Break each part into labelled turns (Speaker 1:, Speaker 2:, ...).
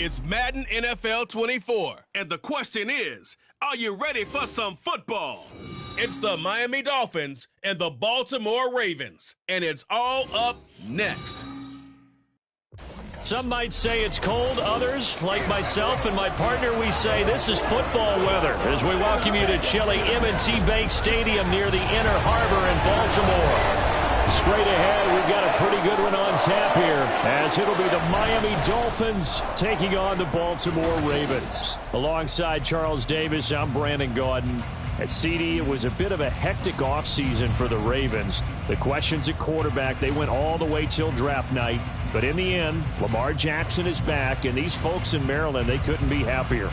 Speaker 1: It's Madden NFL 24. And the question is, are you ready for some football? It's the Miami Dolphins and the Baltimore Ravens. And it's all up next.
Speaker 2: Some might say it's cold. Others, like myself and my partner, we say this is football weather as we welcome you to chilly M&T Bank Stadium near the Inner Harbor in Baltimore. Straight ahead, we've got a pretty good one on tap here as it'll be the Miami Dolphins taking on the Baltimore Ravens. Alongside Charles Davis, I'm Brandon Gaudin. At CD, it was a bit of a hectic offseason for the Ravens. The questions at quarterback, they went all the way till draft night. But in the end, Lamar Jackson is back, and these folks in Maryland, they couldn't be happier.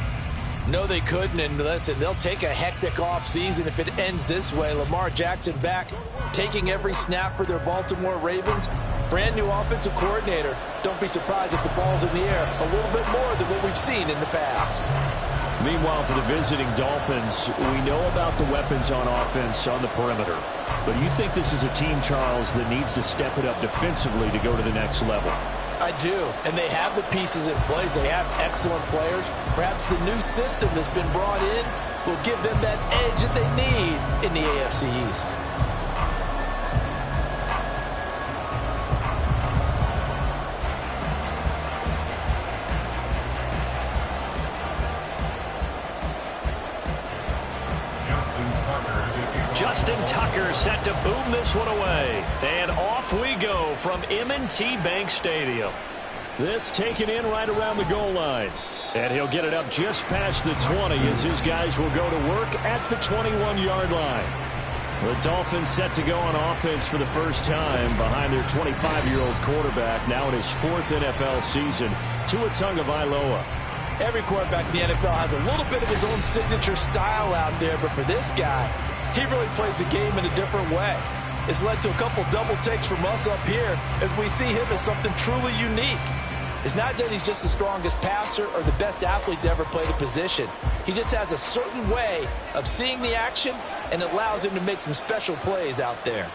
Speaker 3: No, they couldn't, and listen, they'll take a hectic offseason if it ends this way. Lamar Jackson back, taking every snap for their Baltimore Ravens. Brand new offensive coordinator. Don't be surprised if the ball's in the air a little bit more than what we've seen in the past.
Speaker 2: Meanwhile, for the visiting Dolphins, we know about the weapons on offense on the perimeter. But do you think this is a team, Charles, that needs to step it up defensively to go to the next level?
Speaker 3: I do, and they have the pieces in place. They have excellent players. Perhaps the new system that's been brought in will give them that edge that they need in the AFC East.
Speaker 2: Justin Tucker set to boom this one away. And off we go from M&T Bank Stadium. This taken in right around the goal line. And he'll get it up just past the 20 as his guys will go to work at the 21-yard line. The Dolphins set to go on offense for the first time behind their 25-year-old quarterback, now in his fourth NFL season, Tua Tagovailoa.
Speaker 3: Every quarterback in the NFL has a little bit of his own signature style out there, but for this guy, he really plays the game in a different way. It's led to a couple double takes from us up here as we see him as something truly unique. It's not that he's just the strongest passer or the best athlete to ever play the position. He just has a certain way of seeing the action, and it allows him to make some special plays out there.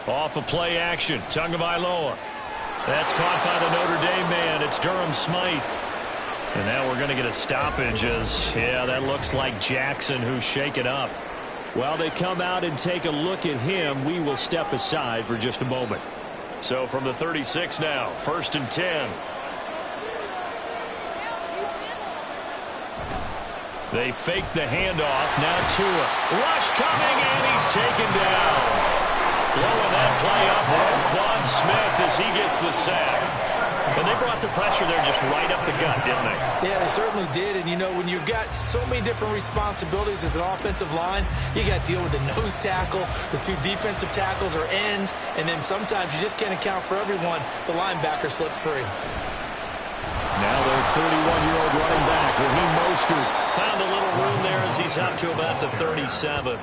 Speaker 2: Off of play action, Tagovailoa. That's caught by the Notre Dame man. It's Durham Smythe. And now we're going to get a stoppage as, yeah, that looks like Jackson who's shaken up. While they come out and take a look at him, we will step aside for just a moment. So from the 36 now, 1st and 10. They fake the handoff. Now Tua. Rush coming, and he's taken down. Blowing that play up on Quan Smith as he gets the sack. And they brought the pressure there just right up the gut, didn't they?
Speaker 3: Yeah, they certainly did. And, you know, when you've got so many different responsibilities as an offensive line, you got to deal with the nose tackle, the two defensive tackles or ends, and then sometimes you just can't account for everyone. The linebacker slipped free.
Speaker 2: Now their 31-year-old running back, Raheem Mostert, found a little room there as he's up to about the 37.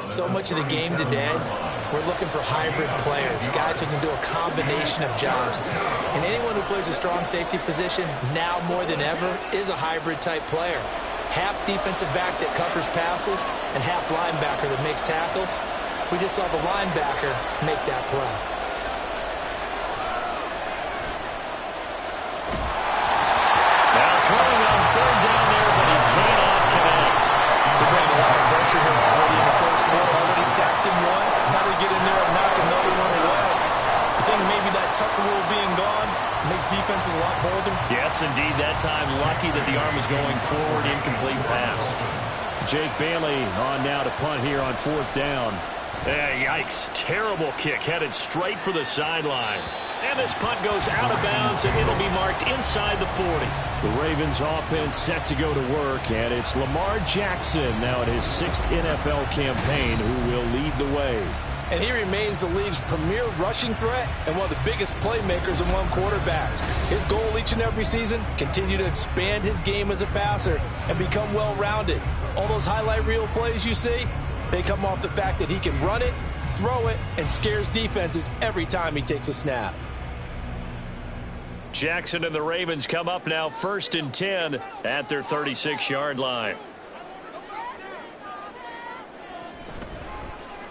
Speaker 3: So much of the game today, we're looking for hybrid players, guys who can do a combination of jobs. And anyone who plays a strong safety position, now more than ever, is a hybrid-type player. Half defensive back that covers passes and half linebacker that makes tackles. We just saw the linebacker make that play.
Speaker 2: Now throwing on 3rd down there, but he cannot connect.
Speaker 3: They're bringing a lot of pressure here already in the first quarter. Already sacked him once. How do they get in there and knock another one away? I think maybe that Tucker rule being gone makes defenses a lot bolder.
Speaker 2: Yes, indeed. That time, lucky that the arm was going forward. Incomplete pass. Jake Bailey on now to punt here on 4th down. Yikes. Terrible kick headed straight for the sidelines. And this punt goes out of bounds, and it'll be marked inside the 40. The Ravens offense set to go to work, and it's Lamar Jackson now in his 6th NFL campaign who will lead the way.
Speaker 3: And he remains the league's premier rushing threat and one of the biggest playmakers among quarterbacks. His goal each and every season, continue to expand his game as a passer and become well-rounded. All those highlight reel plays you see, they come off the fact that he can run it, throw it, and scares defenses every time he takes a snap.
Speaker 2: Jackson and the Ravens come up now 1st and 10 at their 36-yard line.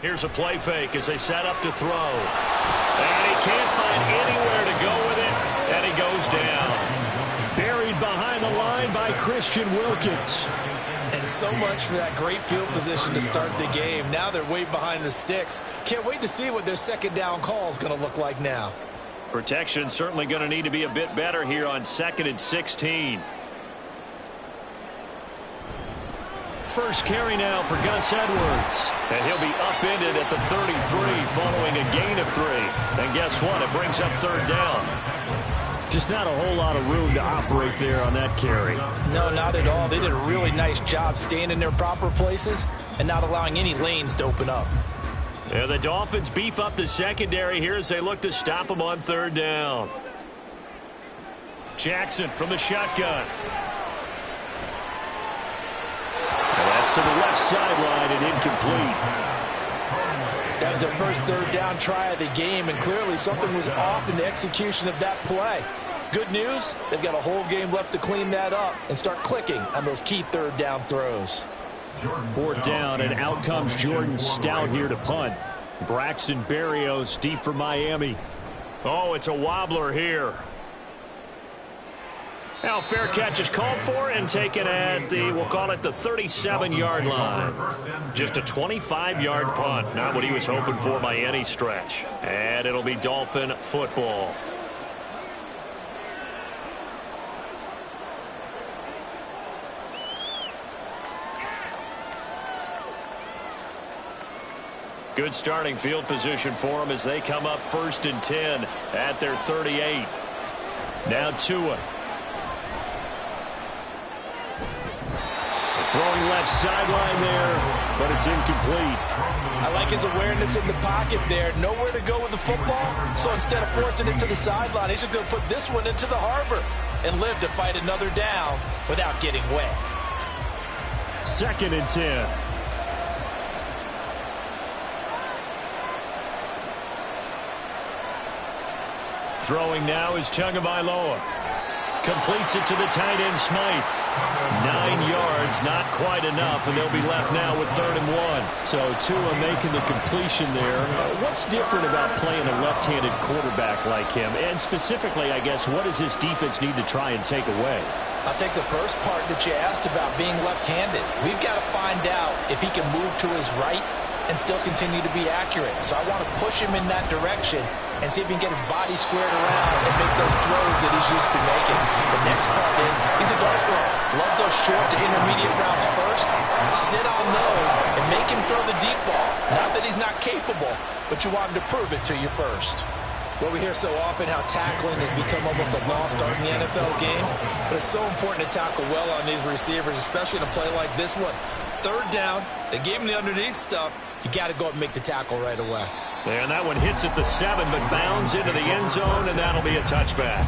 Speaker 2: Here's a play fake as they set up to throw. And he can't find anywhere to go first down. Buried behind the line by Christian Wilkins.
Speaker 3: And so much for that great field position to start the game. Now they're way behind the sticks. Can't wait to see what their second down call is going to look like now.
Speaker 2: Protection certainly going to need to be a bit better here on 2nd and 16. First carry now for Gus Edwards. And he'll be upended at the 33 following a gain of 3. And guess what? It brings up 3rd down. Just not a whole lot of room to operate there on that carry.
Speaker 3: No, not at all. They did a really nice job staying in their proper places and not allowing any lanes to open up.
Speaker 2: Yeah, the Dolphins beef up the secondary here as they look to stop them on 3rd down. Jackson from the shotgun. And that's to the left sideline and incomplete.
Speaker 3: That was their first 3rd down try of the game, and clearly something was off in the execution of that play. Good news, they've got a whole game left to clean that up and start clicking on those key 3rd down throws.
Speaker 2: 4th down, and out comes Jordan Stout here to punt. Braxton Berrios deep for Miami. Oh, it's a wobbler here. Now fair catch is called for and taken at the, we'll call it the 37-yard line. Just a 25-yard punt. Not what he was hoping for by any stretch. And it'll be Dolphin football. Good starting field position for them as they come up 1st and 10 at their 38. Now Tua. Throwing left sideline there, but it's incomplete.
Speaker 3: I like his awareness in the pocket there. Nowhere to go with the football, so instead of forcing it to the sideline, he's just going to put this one into the harbor and live to fight another down without getting wet.
Speaker 2: 2nd and 10. Throwing now is Tagovailoa. Completes it to the tight end Smythe. 9 yards, not quite enough, and they'll be left now with 3rd and 1. So Tua making the completion there. What's different about playing a left-handed quarterback like him? And specifically, I guess, what does this defense need to try and take away?
Speaker 3: I'll take the first part that you asked about being left-handed. We've got to find out if he can move to his right and still continue to be accurate. So I want to push him in that direction and see if he can get his body squared around and make those throws that he's used to making. The next part is he's a dart thrower. Loves those short to intermediate routes first. Sit on those and make him throw the deep ball. Not that he's not capable, but you want him to prove it to you first. Well, we hear so often how tackling has become almost a lost art in the NFL game, but it's so important to tackle well on these receivers, especially in a play like this one. 3rd down, they gave him the underneath stuff. You got to go up and make the tackle right away.
Speaker 2: And that one hits at the 7, but bounds into the end zone, and that'll be a touchback.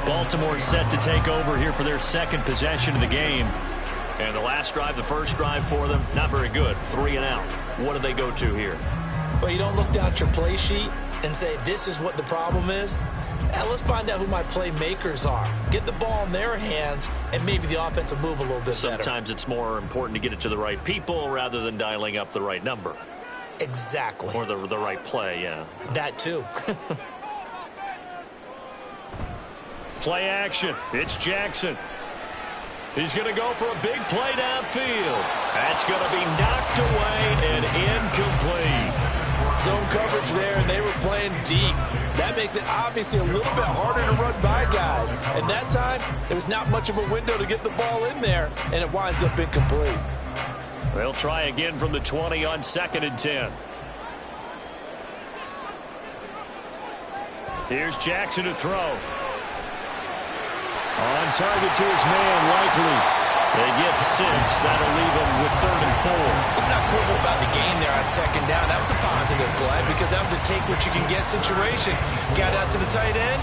Speaker 2: Baltimore set to take over here for their 2nd possession of the game. And the last drive, the first drive for them, not very good. 3 and out. What do they go to here?
Speaker 3: Well, you don't look down at your play sheet and say, this is what the problem is. Let's find out who my playmakers are. Get the ball in their hands, and maybe the offense will move a little bit better.
Speaker 2: Sometimes it's more important to get it to the right people rather than dialing up the right number.
Speaker 3: Exactly.
Speaker 2: Or the right play, yeah.
Speaker 3: That too.
Speaker 2: Play action. It's Jackson. He's going to go for a big play downfield. That's going to be knocked away and incomplete. Zone coverage there, and they were playing deep. That makes it obviously a little bit harder to run by guys. And that time, there was not much of a window to get the ball in there, and it winds up incomplete. They'll try again from the 20 on 2nd and 10. Here's Jackson to throw. On target to his man, likely. They get 6. That'll leave them with 3rd and 4.
Speaker 3: It's not quibble about the gain there on 2nd down. That was a positive play because that was a take-what-you-can-get situation. Got out to the tight end.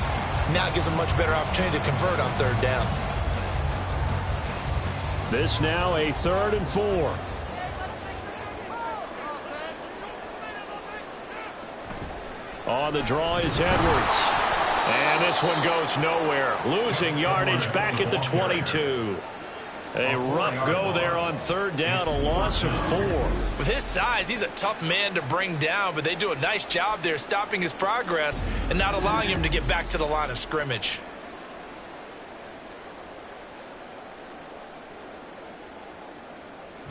Speaker 3: Now it gives them a much better opportunity to convert on 3rd down.
Speaker 2: This now a 3rd and 4. On the draw is Edwards. And this one goes nowhere. Losing yardage back at the 22. A rough go there on 3rd down, a loss of 4.
Speaker 3: With his size, he's a tough man to bring down, but they do a nice job there stopping his progress and not allowing him to get back to the line of scrimmage.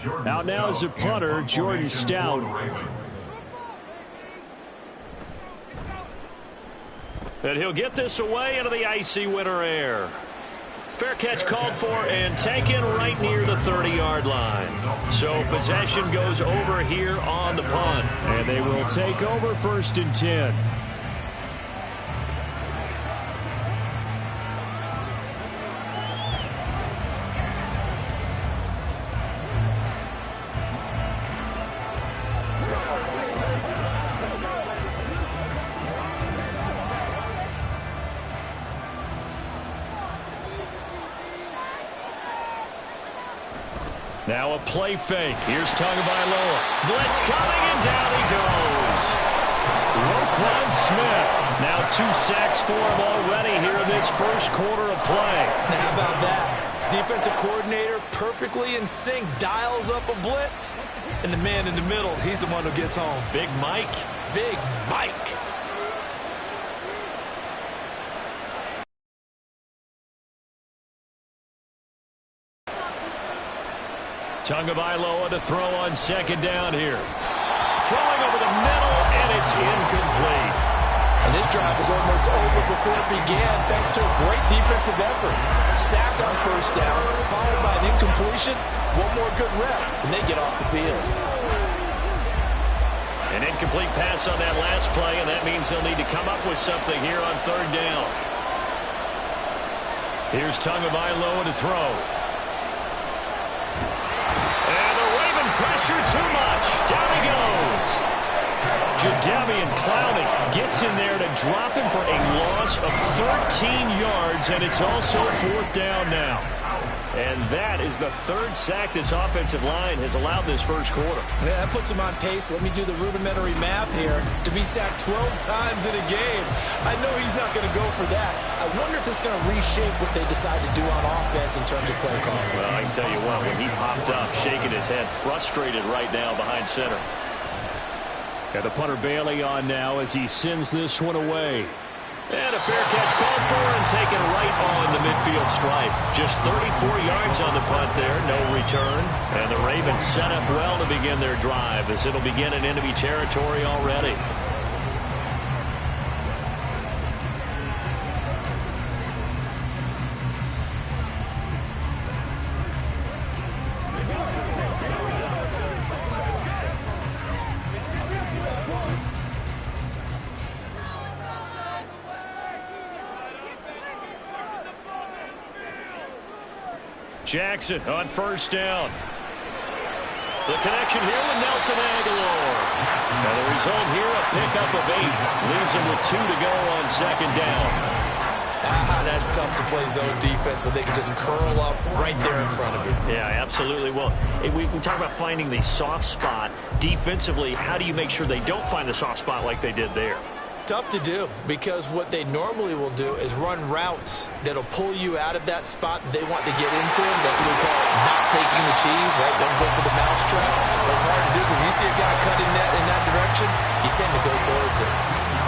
Speaker 2: Out now is a punter, Jordan Stout. And he'll get this away into the icy winter air. Fair catch called for and taken right near the 30-yard line. So possession goes over here on the punt. And they will take over 1st and 10. Now a play fake. Here's Tagovailoa. Blitz coming, and down he goes. Roquan Smith. Now 2 sacks for him already here in this first quarter of play.
Speaker 3: Now how about that? Defensive coordinator perfectly in sync, dials up a blitz. And the man in the middle, he's the one who gets home.
Speaker 2: Big Mike.
Speaker 3: Big Mike.
Speaker 2: Tagovailoa to throw on 2nd down here. Throwing over the middle, and it's incomplete.
Speaker 3: And this drive was almost over before it began, thanks to a great defensive effort. Sacked on 1st down, followed by an incompletion. One more good rep, and they get off the field.
Speaker 2: An incomplete pass on that last play, and that means they'll need to come up with something here on 3rd down. Here's Tagovailoa to throw. Pressure too much. Down he goes. Jadeveon Clowney gets in there to drop him for a loss of 13 yards, and it's also 4th down now. And that is the 3rd sack this offensive line has allowed this first quarter.
Speaker 3: Yeah, that puts him on pace. Let me do the rudimentary math here. To be sacked 12 times in a game. I know he's not going to go for that. I wonder if it's going to reshape what they decide to do on offense in terms of play calling.
Speaker 2: Well, I can tell you what, when he popped up, shaking his head, frustrated right now behind center. Got the punter Bailey on now as he sends this one away. And a fair catch called for and taken right on the midfield stripe. Just 34 yards on the punt there, no return. And the Ravens set up well to begin their drive as it'll begin in enemy territory already. Jackson on 1st down. The connection here with Nelson Aguilar. And the result here, a pickup of 8. Leaves him with 2 to go on 2nd down.
Speaker 3: That's tough to play zone defense when they can just curl up right there in front of you.
Speaker 2: Yeah, absolutely. Well, we talk about finding the soft spot. Defensively, how do you make sure they don't find the soft spot like they did there?
Speaker 3: Tough to do, because what they normally will do is run routes that'll pull you out of that spot that they want to get into. That's what we call not taking the cheese, right? Don't go for the mousetrap. But it's hard to do because when you see a guy cutting net in that direction, you tend to go towards it.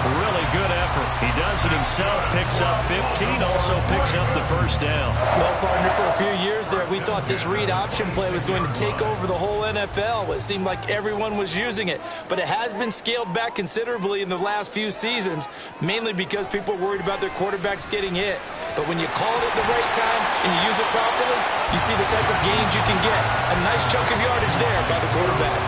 Speaker 2: Really good effort. He does it himself, picks up 15, also picks up the 1st down.
Speaker 3: Well, partner, for a few years there, we thought this read option play was going to take over the whole NFL. It seemed like everyone was using it, but it has been scaled back considerably in the last few seasons, mainly because people are worried about their quarterbacks getting hit. But when you call it at the right time and you use it properly, you see the type of gains you can get. A nice chunk of yardage there by the quarterback.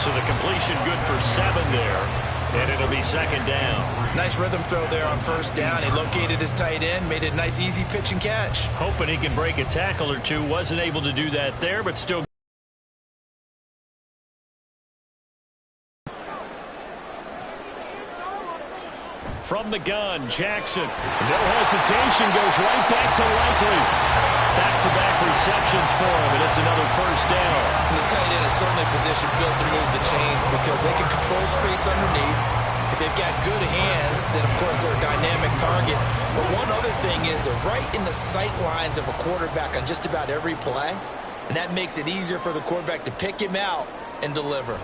Speaker 2: So the completion good for 7 there. And it'll be 2nd down.
Speaker 3: Nice rhythm throw there on 1st down. He located his tight end, made it a nice, easy pitch and catch.
Speaker 2: Hoping he can break a tackle or two. Wasn't able to do that there, but still. From the gun, Jackson. No hesitation, goes right back to Likely. Back-to-back receptions for him, and it's another 1st down.
Speaker 3: The tight end is certainly a position built to move the chains because they can control space underneath. If they've got good hands, then, of course, they're a dynamic target. But one other thing is they're right in the sight lines of a quarterback on just about every play, and that makes it easier for the quarterback to pick him out and deliver.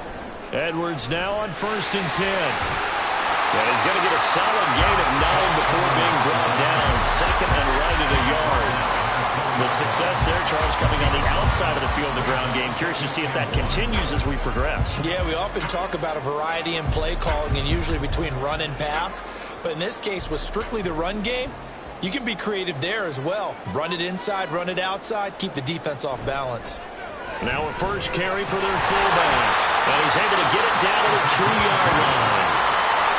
Speaker 2: Edwards now on 1st and 10. And he's going to get a solid gain of 9 before being brought down. 2nd and right at a yard. The success there, Charles, coming on the outside of the field in the ground game. Curious to see if that continues as we progress.
Speaker 3: Yeah, we often talk about a variety in play calling and usually between run and pass. But in this case, with strictly the run game, you can be creative there as well. Run it inside, run it outside, keep the defense off balance.
Speaker 2: Now a first carry for their fullback. And he's able to get it down to the 2-yard line.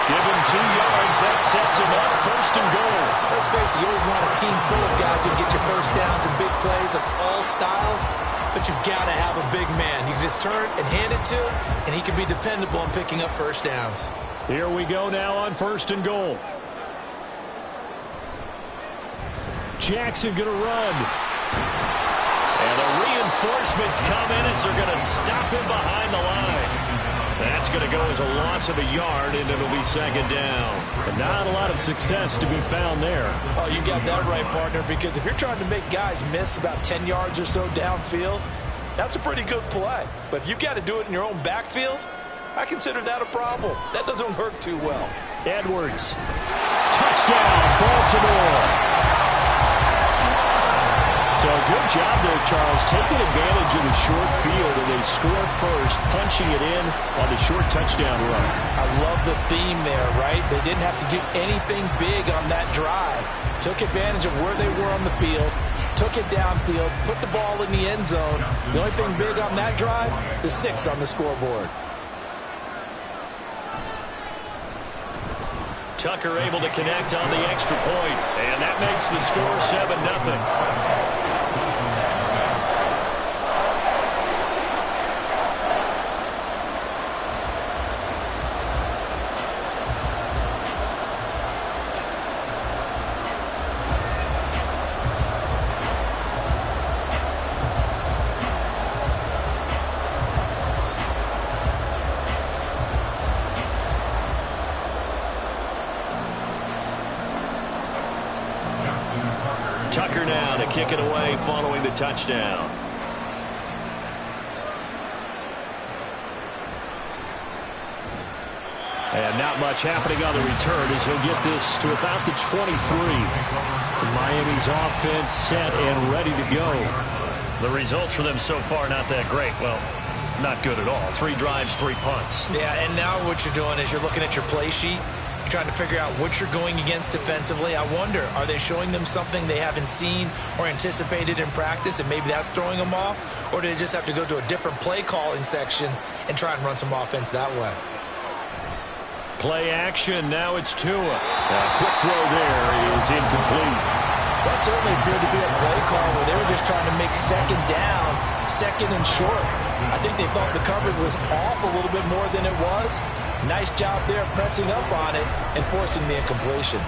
Speaker 2: Give him 2 yards. That sets him up first and goal.
Speaker 3: Let's face it, you always want a team full of guys who get you first downs and big plays of all styles, but you've got to have a big man. You can just turn and hand it to him, and he can be dependable on picking up first downs.
Speaker 2: Here we go now on first and goal. Jackson going to run. And the reinforcements come in as they're going to stop him behind the line. That's going to go as a loss of a yard, and it'll be second down. And not a lot of success to be found there.
Speaker 3: Oh, you got that right, partner, because if you're trying to make guys miss about 10 yards or so downfield, that's a pretty good play. But if you've got to do it in your own backfield, I consider that a problem. That doesn't work too well.
Speaker 2: Edwards. Touchdown, Baltimore. So a good job there, Charles, taking advantage of the short field, and they score first, punching it in on the short touchdown run.
Speaker 3: I love the theme there, right? They didn't have to do anything big on that drive. Took advantage of where they were on the field, took it downfield, put the ball in the end zone. The only thing big on that drive, the 6 on the scoreboard.
Speaker 2: Tucker able to connect on the extra point, and that makes the score 7-0. Tucker now to kick it away following the touchdown. And not much happening on the return as he'll get this to about the 23. Miami's offense set and ready to go. The results for them so far not that great. Well, not good at all. 3 drives, 3 punts.
Speaker 3: Yeah, and now what you're doing is you're looking at your play sheet. You're trying to figure out what you're going against defensively. I wonder, are they showing them something they haven't seen or anticipated in practice, and maybe that's throwing them off? Or do they just have to go to a different play calling section and try and run some offense that way?
Speaker 2: Play action. Now it's Tua. A quick throw there is incomplete.
Speaker 3: That certainly appeared to be a play call where they were just trying to make second down, second and short. I think they thought the coverage was off a little bit more than it was. Nice job there pressing up on it and forcing the incompletion.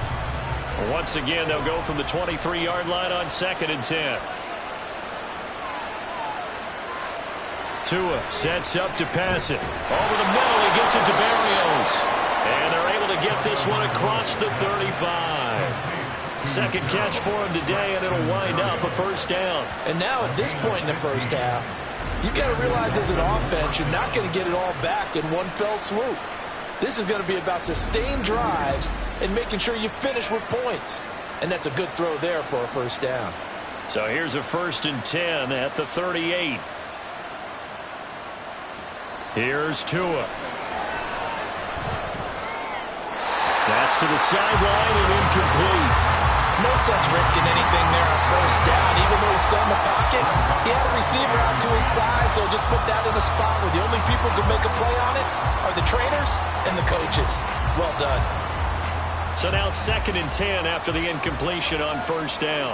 Speaker 2: Once again, they'll go from the 23-yard line on 2nd and 10. Tua sets up to pass it. Over the middle, he gets it to Barrios. And they're able to get this one across the 35. Second catch for him today, and it'll wind up a first down.
Speaker 3: And now at this point in the first half, you've got to realize as an offense, you're not going to get it all back in one fell swoop. This is going to be about sustained drives and making sure you finish with points. And that's a good throw there for a first down.
Speaker 2: So here's a 1st and 10 at the 38. Here's Tua. That's to the sideline and incomplete.
Speaker 3: No sense risking anything there on first down. Even though he's still in the pocket, he had a receiver out to his side, so just put that in a spot where the only people who can make a play on it are the trainers and the coaches. Well done.
Speaker 2: So now 2nd and 10 after the incompletion on first down.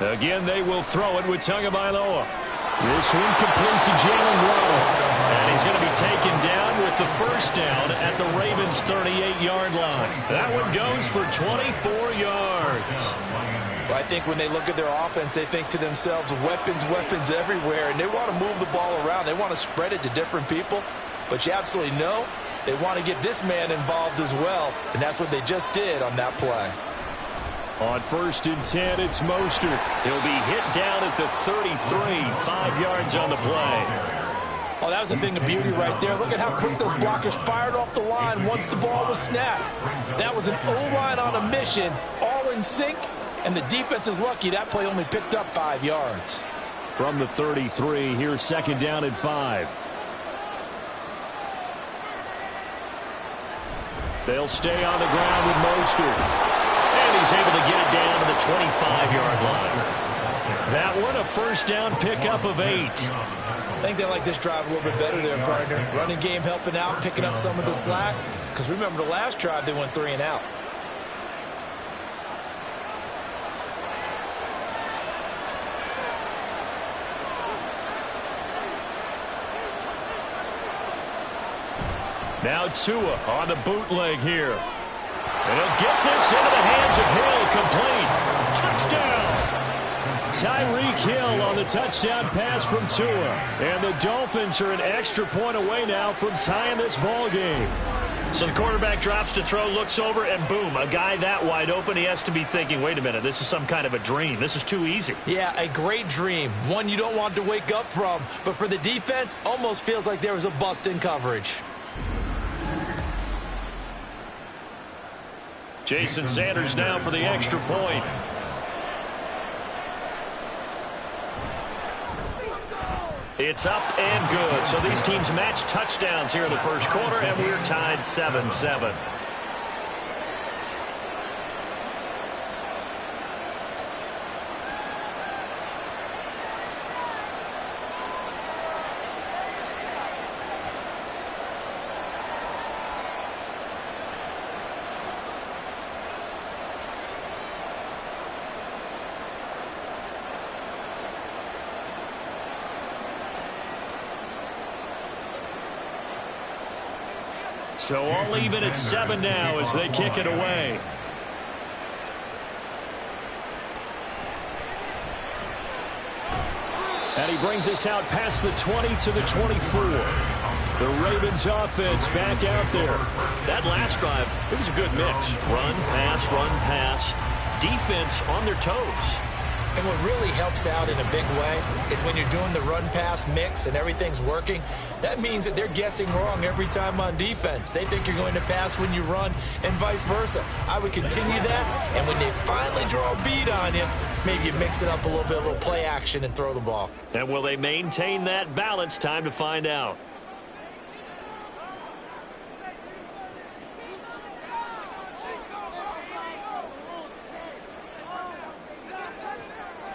Speaker 2: Again, they will throw it with Tagovailoa. This one complete to Jalen Waddle. And he's going to be taken down with the first down at the Ravens' 38-yard line. That one goes for 24 yards.
Speaker 3: Well, I think when they look at their offense, they think to themselves, weapons, weapons everywhere, and they want to move the ball around. They want to spread it to different people. But you absolutely know they want to get this man involved as well, and that's what they just did on that play.
Speaker 2: On 1st and 10, it's Mostert. He'll be hit down at the 33, 5 yards on the play.
Speaker 3: Oh, that was a thing of beauty right there. Look at how quick those blockers fired off the line once the ball was snapped. That was an O-line on a mission, all in sync, and the defense is lucky that play only picked up 5 yards.
Speaker 2: From the 33, here's second down and 5. They'll stay on the ground with Mostert. And he's able to get it down to the 25-yard line. That one, a first down pickup of 8.
Speaker 3: I think they like this drive a little bit better there, partner. Running game helping out, picking up some of the slack. Because remember, the last drive, they went 3 and out.
Speaker 2: Now Tua on the bootleg here. And he'll get this into the hands of Hill, complete. Touchdown! Tyreek Hill on the touchdown pass from Tua. And the Dolphins are an extra point away now from tying this ball game. So the quarterback drops to throw, looks over, and boom, a guy that wide open, he has to be thinking, wait a minute, this is some kind of a dream. This is too easy.
Speaker 3: Yeah, a great dream. One you don't want to wake up from. But for the defense, almost feels like there was a bust in coverage.
Speaker 2: Jason Sanders now for the extra point. It's up and good. So these teams match touchdowns here in the first quarter, and we're tied 7-7. So all even at 7 now as they kick it away. And he brings us out past the 20 to the 24. The Ravens offense back out there. That last drive, it was a good mix. Run, pass, defense on their toes.
Speaker 3: And what really helps out in a big way is when you're doing the run-pass mix and everything's working, that means that they're guessing wrong every time on defense. They think you're going to pass when you run and vice versa. I would continue that, and when they finally draw a bead on you, maybe you mix it up a little bit, a little play action, and throw the ball.
Speaker 2: And will they maintain that balance? Time to find out.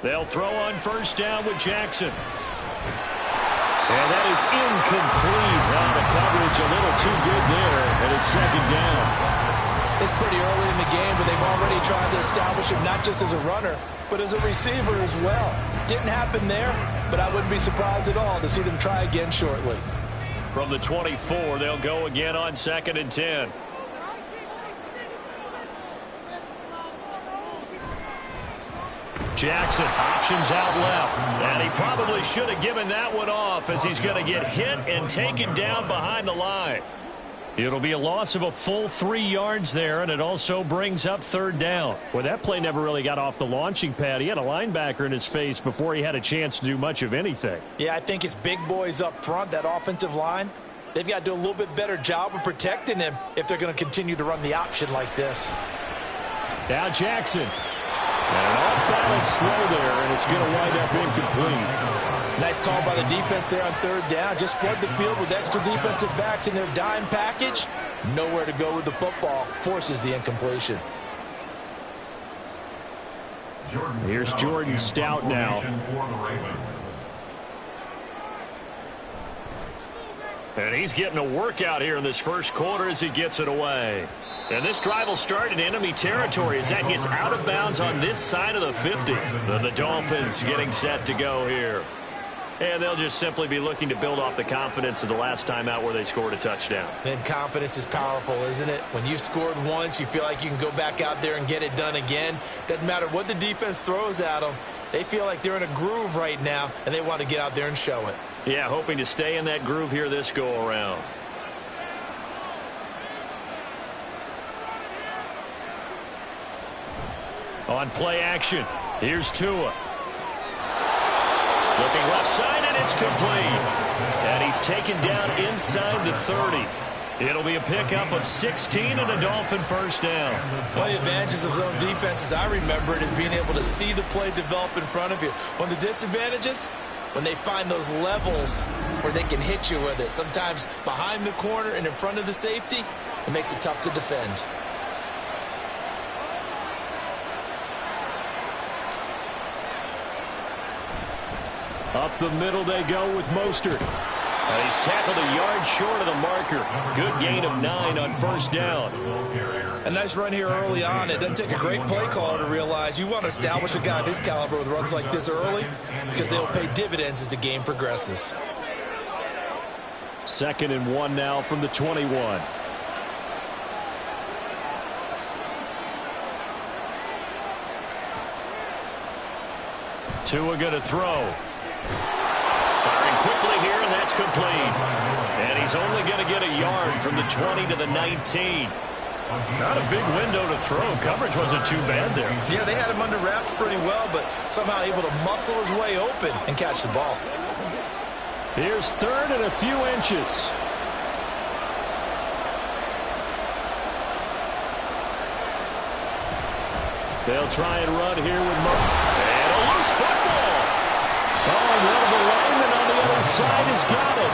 Speaker 2: They'll throw on first down with Jackson. And that is incomplete. Now the coverage a little too good there, and it's second down.
Speaker 3: It's pretty early in the game, but they've already tried to establish him not just as a runner, but as a receiver as well. Didn't happen there, but I wouldn't be surprised at all to see them try again shortly.
Speaker 2: From the 24, they'll go again on 2nd and 10. Jackson options out left. And he probably should have given that one off as he's going to get hit and taken down behind the line. It'll be a loss of a full 3 yards there, and it also brings up 3rd down. Well, that play never really got off the launching pad. He had a linebacker in his face before he had a chance to do much of anything.
Speaker 3: Yeah, I think it's big boys up front, that offensive line. They've got to do a little bit better job of protecting him if they're going to continue to run the option like this.
Speaker 2: Now Jackson. And an off-balance throw there, and it's going to wind up incomplete.
Speaker 3: Nice call by the defense there on 3rd down. Just flood the field with extra defensive backs in their dime package. Nowhere to go with the football. Forces the incompletion.
Speaker 2: Here's Jordan Stout now. And he's getting a workout here in this first quarter as he gets it away. And this drive will start in enemy territory as that gets out of bounds on this side of the 50. The Dolphins getting set to go here. And they'll just simply be looking to build off the confidence of the last time out where they scored a touchdown.
Speaker 3: And confidence is powerful, isn't it? When you've scored once, you feel like you can go back out there and get it done again. Doesn't matter what the defense throws at them. They feel like they're in a groove right now, and they want to get out there and show it.
Speaker 2: Yeah, hoping to stay in that groove here this go-around. On play action, here's Tua. Looking left side, and it's complete. And he's taken down inside the 30. It'll be a pickup of 16 and a Dolphin first down.
Speaker 3: One of the advantages of zone defense, as I remember it, is being able to see the play develop in front of you. One of the disadvantages, when they find those levels where they can hit you with it. Sometimes behind the corner and in front of the safety, it makes it tough to defend.
Speaker 2: Up the middle they go with Mostert. He's tackled a yard short of the marker. Good gain of 9 on first down.
Speaker 3: A nice run here early on. It doesn't take a great play caller to realize you want to establish a guy of his caliber with runs like this early because they'll pay dividends as the game progresses.
Speaker 2: 2nd and 1 now from the 21. Tua going to throw. Firing quickly here, and that's complete. And he's only going to get a yard from the 20 to the 19. Not a big window to throw. Coverage wasn't too bad there.
Speaker 3: Yeah, they had him under wraps pretty well, but somehow able to muscle his way open and catch the ball.
Speaker 2: Here's 3rd and a few inches. They'll try and run here with Murray. And a loose football. Oh, and one of the linemen on the other side has got it.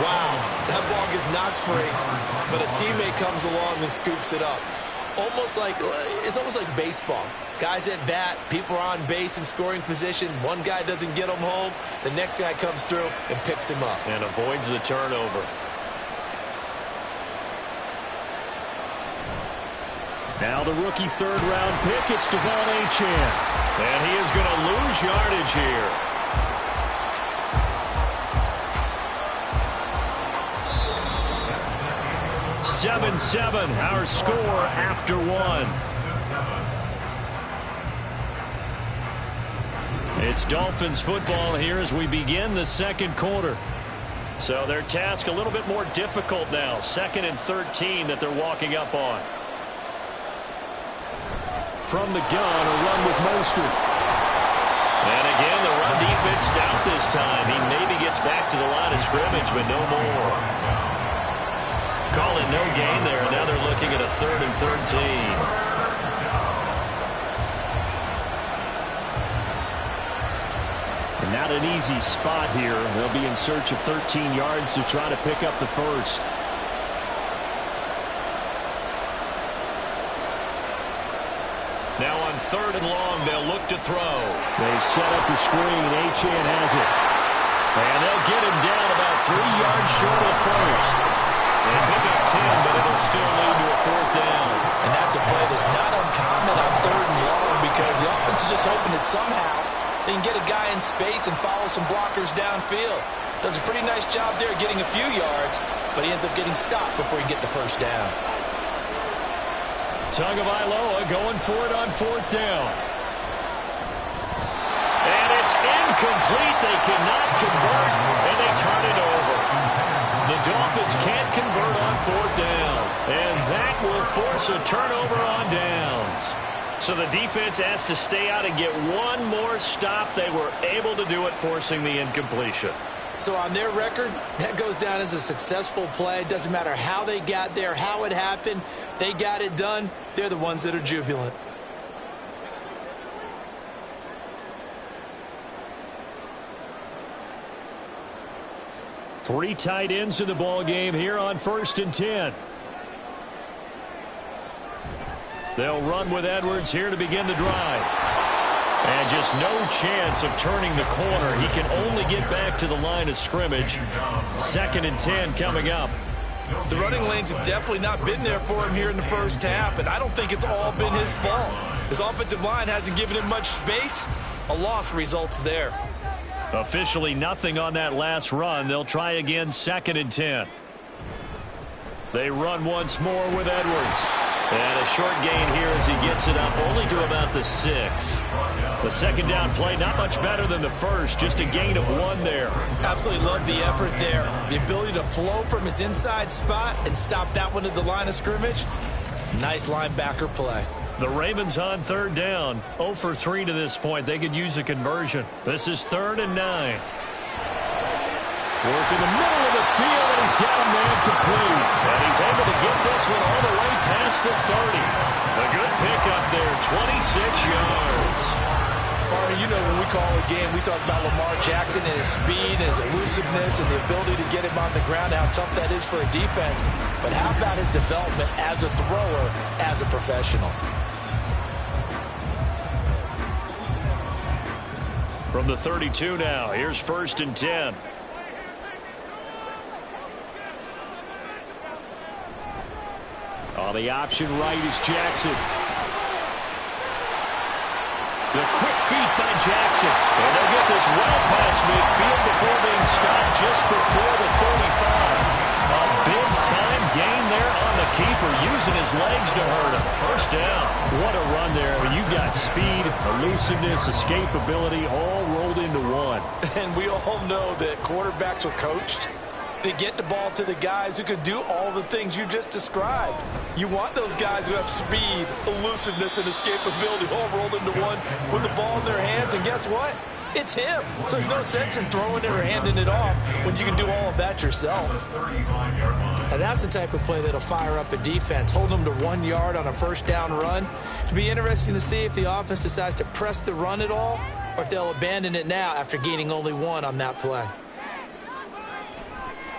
Speaker 3: Wow, that ball gets knocked free, but a teammate comes along and scoops it up. It's almost like baseball. Guys at bat, people are on base in scoring position. One guy doesn't get him home. The next guy comes through and picks him up.
Speaker 2: And avoids the turnover. Now the rookie 3rd-round pick, it's Devon Achane. And he is going to lose yardage here. (7-7), our score after 1. It's Dolphins football here as we begin the 2nd quarter. So their task a little bit more difficult now. 2nd and 13 that they're walking up on. From the gun, a run with Mostert. And again, the run defense stout this time. He maybe gets back to the line of scrimmage, but no more. Call it no gain there. Now they're looking at a 3rd and 13. And not an easy spot here. They'll be in search of 13 yards to try to pick up the first. Now on 3rd and long, they'll look to throw. They set up the screen. Achane has it. And they'll get him down about 3 yards short of the first. They pick up 10, but it'll still lead to a 4th down.
Speaker 3: And that's a play that's not uncommon on 3rd and long because the offense is just hoping that somehow they can get a guy in space and follow some blockers downfield. Does a pretty nice job there getting a few yards, but he ends up getting stopped before he can get the first down.
Speaker 2: Tagovailoa going for it on 4th down. And it's incomplete. They cannot convert, and they turn it over. The Dolphins can't convert on 4th down, and that will force a turnover on downs. So the defense has to stay out and get one more stop. They were able to do it, forcing the incompletion.
Speaker 3: So on their record, that goes down as a successful play. Doesn't matter how they got there, how it happened. They got it done. They're the ones that are jubilant.
Speaker 2: Three tight ends in the ball game here on 1st and 10. They'll run with Edwards here to begin the drive. And just no chance of turning the corner. He can only get back to the line of scrimmage. 2nd and 10 coming up.
Speaker 3: The running lanes have definitely not been there for him here in the first half, and I don't think it's all been his fault. His offensive line hasn't given him much space. A loss results there.
Speaker 2: Officially nothing on that last run. They'll try again 2nd and 10. They run once more with Edwards. And a short gain here as he gets it up only to about the 6. The second down play not much better than the first. Just a gain of 1 there.
Speaker 3: Absolutely love the effort there. The ability to flow from his inside spot and stop that one at the line of scrimmage. Nice linebacker play.
Speaker 2: The Ravens on third down. 0 for 3 to this point. They could use a conversion. This is 3rd and 9. Work in the middle of the field, and he's got a man complete. And he's able to get this one all the way past the 30. A good pickup there, 26 yards.
Speaker 3: Barney, you know when we call a game, we talk about Lamar Jackson and his speed, his elusiveness, and the ability to get him on the ground, how tough that is for a defense. But how about his development as a thrower, as a professional?
Speaker 2: From the 32 now, here's 1st and 10. On the option right is Jackson. The quick feet by Jackson. And they'll get this well past midfield before being stopped just before the 35. A big-time gain there on the keeper, using his legs to hurt him. 1st down. What a run there. You've got speed, elusiveness, escapability, all rolled into one.
Speaker 3: And we all know that quarterbacks are coached. They get the ball to the guys who can do all the things you just described. You want those guys who have speed, elusiveness, and escapability all rolled into one with the ball in their hands. And guess what? It's him. So there's no sense in throwing it or handing it off when you can do all of that yourself. And that's the type of play that'll fire up a defense. Hold them to 1 yard on a 1st down run. It'll be interesting to see if the offense decides to press the run at all or if they'll abandon it now after gaining only 1 on that play.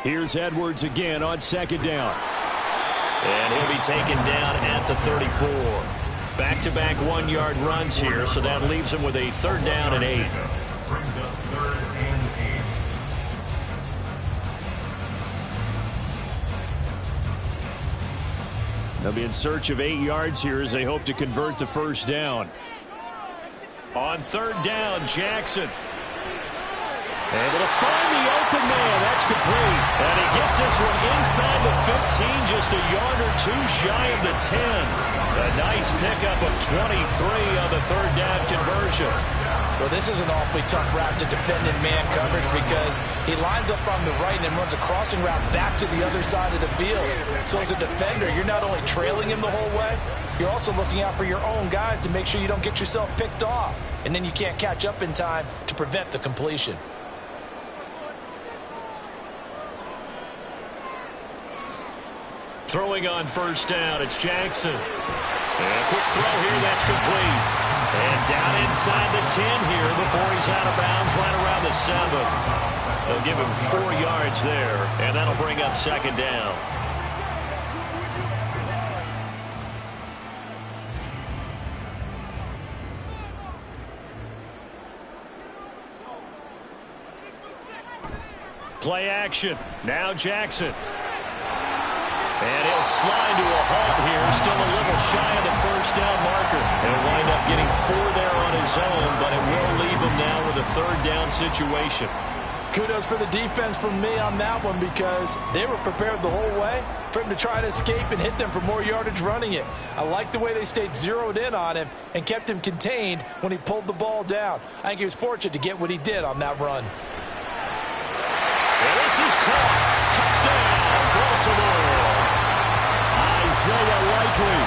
Speaker 2: Here's Edwards again on 2nd down. And he'll be taken down at the 34. Back-to-back 1-yard runs here, so that leaves him with a 3rd down and 8.
Speaker 4: Brings up 3rd and 8.
Speaker 2: They'll be in search of 8 yards here as they hope to convert the 1st down. On 3rd down, Jackson. Able to find the open man. That's complete. And he gets this one inside the 15, just a yard or 2 shy of the 10. A nice pickup of 23 on the 3rd down conversion.
Speaker 3: Well, this is an awfully tough route to defend in man coverage because he lines up on the right and then runs a crossing route back to the other side of the field. So as a defender, you're not only trailing him the whole way, you're also looking out for your own guys to make sure you don't get yourself picked off. And then you can't catch up in time to prevent the completion.
Speaker 2: Throwing on 1st down, it's Jackson. And a quick throw here, that's complete. And down inside the 10 here before he's out of bounds, right around the 7. They'll give him 4 yards there, and that'll bring up 2nd down. Play action. Now Jackson. And he'll slide to a halt here, still a little shy of the 1st down marker. He'll wind up getting 4 there on his own, but it will leave him now with a 3rd down situation.
Speaker 3: Kudos for the defense from me on that one because they were prepared the whole way for him to try to escape and hit them for more yardage running it. I like the way they stayed zeroed in on him and kept him contained when he pulled the ball down. I think he was fortunate to get what he did on that run.
Speaker 2: And this is caught. Touchdown, Baltimore. Isaiah Likely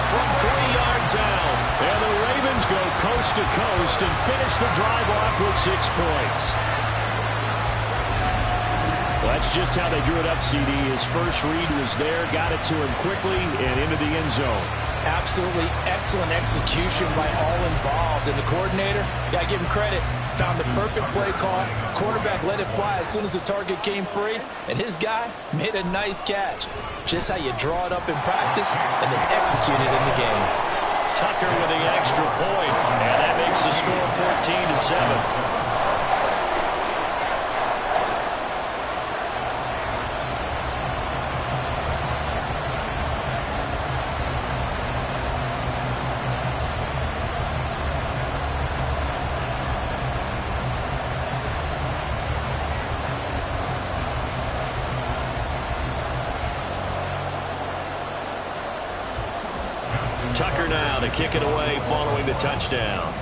Speaker 2: from 3 yards out. And the Ravens go coast to coast and finish the drive off with 6 points. Well, that's just how they drew it up, CD. His first read was there, got it to him quickly and into the end zone.
Speaker 3: Absolutely excellent execution by all involved. And the coordinator, got to give him credit, found the perfect play call. Quarterback let it fly as soon as the target came free. And his guy made a nice catch. Just how you draw it up in practice and then execute it in the game.
Speaker 2: Tucker with the extra point, and that makes the score 14-7. Tucker now to kick it away following the touchdown.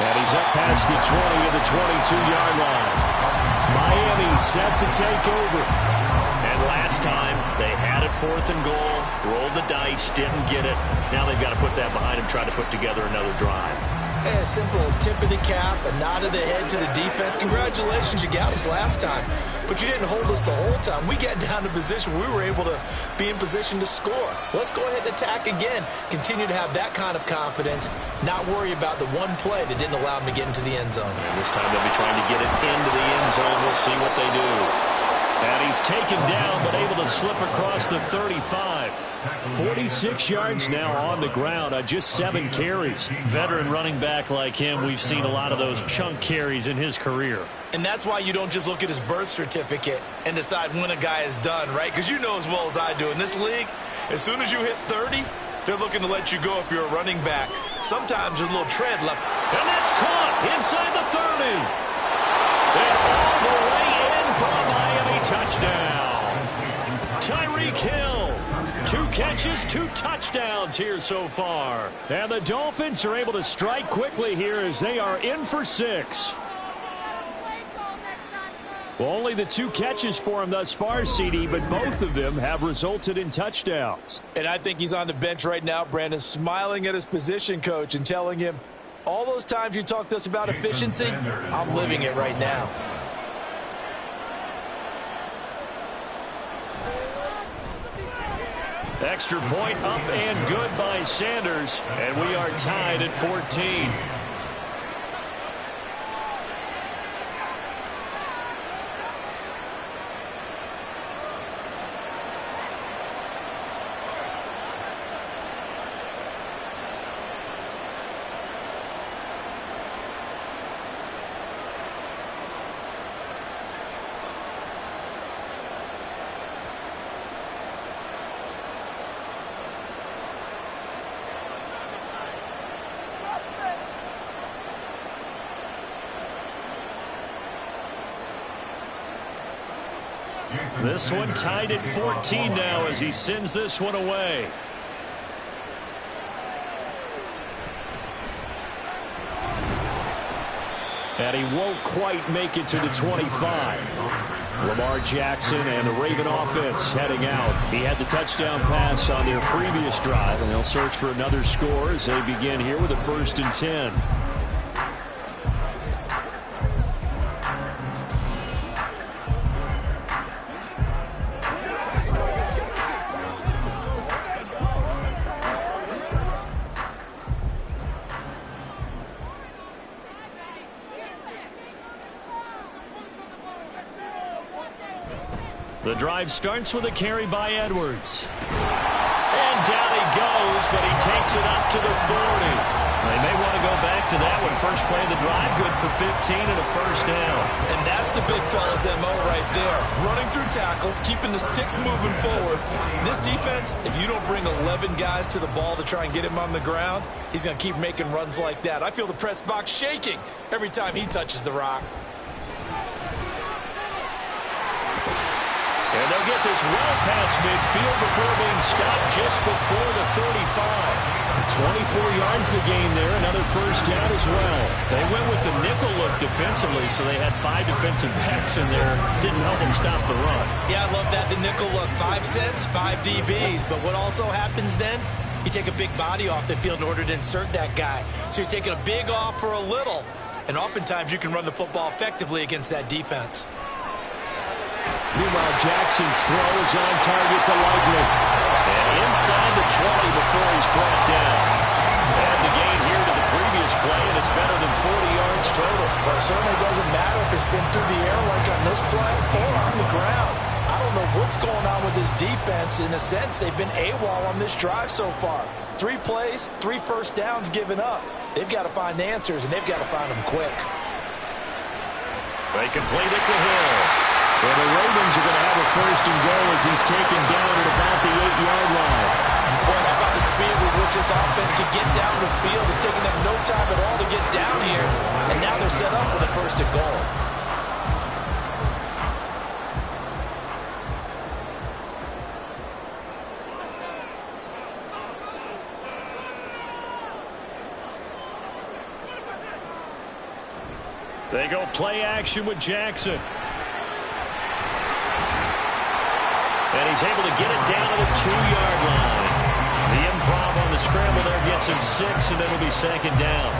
Speaker 2: And he's up past the 20 to the 22-yard line. he's set to take over. And last time, they had it 4th and goal, rolled the dice, didn't get it. Now they've got to put that behind them, try to put together another drive.
Speaker 3: A simple tip of the cap, a nod of the head to the defense. Congratulations, you got us last time. But you didn't hold us the whole time. We got down to position. We were able to be in position to score. Let's go ahead and attack again. Continue to have that kind of confidence. Not worry about the one play that didn't allow them to get into the end zone.
Speaker 2: And this time they'll be trying to get it into the end zone. We'll see what they do. And he's taken down, but able to slip across the 35. 46 yards now on the ground on just 7 carries. Veteran running back like him, we've seen a lot of those chunk carries in his career.
Speaker 3: And that's why you don't just look at his birth certificate and decide when a guy is done, right? Because you know as well as I do, in this league, as soon as you hit 30, they're looking to let you go if you're a running back. Sometimes there's a little tread left.
Speaker 2: And that's caught inside the 30. And all the way in for a Miami touchdown. Tyreek Hill. 2 catches, 2 touchdowns here so far. And the Dolphins are able to strike quickly here as they are in for 6. Well, only the 2 catches for him thus far, CD, but both of them have resulted in touchdowns.
Speaker 3: And I think he's on the bench right now, Brandon, smiling at his position coach and telling him, all those times you talked to us about efficiency, I'm living it right now.
Speaker 2: Extra point up and good by Sanders, and we are tied at 14. This one tied at 14 now as he sends this one away. And he won't quite make it to the 25. Lamar Jackson and the Raven offense heading out. He had the touchdown pass on their previous drive, and they'll search for another score as they begin here with a 1st and 10. The drive starts with a carry by Edwards. And down he goes, but he takes it up to the 40. They may want to go back to that one. First play of the drive, good for 15 and a 1st down.
Speaker 3: And that's the big fella's MO right there. Running through tackles, keeping the sticks moving forward. This defense, if you don't bring 11 guys to the ball to try and get him on the ground, he's going to keep making runs like that. I feel the press box shaking every time he touches the rock.
Speaker 2: And they'll get this well past midfield before being stopped just before the 35. 24 yards to gain there, another 1st down as well. They went with the nickel look defensively, so they had 5 defensive backs in there. Didn't help them stop the run.
Speaker 3: Yeah, I love that, the nickel look. 5 cents, 5 DBs. But what also happens then, you take a big body off the field in order to insert that guy. So you're taking a big off for a little. And oftentimes you can run the football effectively against that defense.
Speaker 2: Meanwhile, Jackson's throw is on target to Likely. And inside the 20 before he's brought down. And the gain here to the previous play, and it's better than 40 yards total.
Speaker 3: Well, it certainly doesn't matter if it's been through the air like on this play or on the ground. I don't know what's going on with this defense. In a sense, they've been AWOL on this drive so far. 3 plays, 3 first downs given up. They've got to find answers, and they've got to find them quick.
Speaker 2: They complete it to Hill. Well, the Ravens are going to have a 1st and goal as he's taken down at about the 8-yard line.
Speaker 3: Boy, how about the speed with which this offense can get down the field? It's taking them no time at all to get down here. And now they're set up with a 1st and goal.
Speaker 2: They go play action with Jackson. And he's able to get it down to the 2-yard line. The improv on the scramble there gets him 6, and it'll be second down.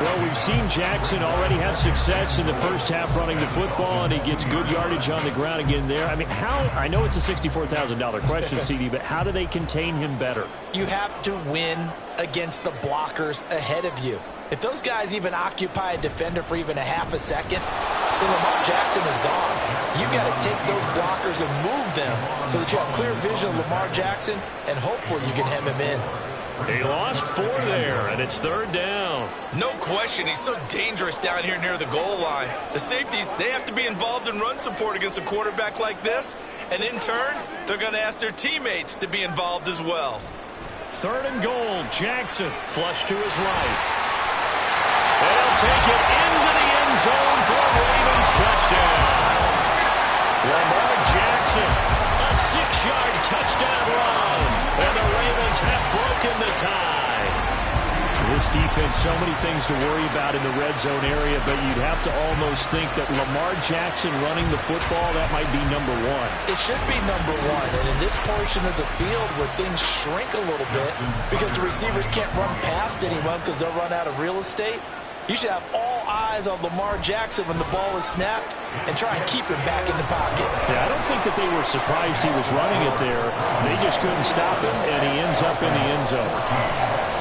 Speaker 5: Well, we've seen Jackson already have success in the first half running the football, and he gets good yardage on the ground again there. I mean, I know it's a $64,000 question, CD, but how do they contain him better?
Speaker 3: You have to win against the blockers ahead of you. If those guys even occupy a defender for even a half a second, then Lamar Jackson is gone. You've got to take those blockers and move them so that you have clear vision of Lamar Jackson, and hopefully you can hem him in.
Speaker 2: He lost 4 there, and it's third down.
Speaker 6: No question, he's so dangerous down here near the goal line. The safeties, they have to be involved in run support against a quarterback like this, and in turn, they're going to ask their teammates to be involved as well.
Speaker 2: Third and goal, Jackson flush to his right. And he'll take it into the end zone for a Ravens touchdown. Lamar Jackson, a 6-yard touchdown run, and the Ravens have broken the tie.
Speaker 5: This defense, so many things to worry about in the red zone area, but you'd have to almost think that Lamar Jackson running the football, that might be number 1.
Speaker 3: It should be number 1, and in this portion of the field where things shrink a little bit because the receivers can't run past anyone because they'll run out of real estate, you should have all eyes on Lamar Jackson when the ball is snapped and try and keep him back in the pocket.
Speaker 5: Yeah, I don't think that they were surprised he was running it there. They just couldn't stop him, and he ends up in the end zone.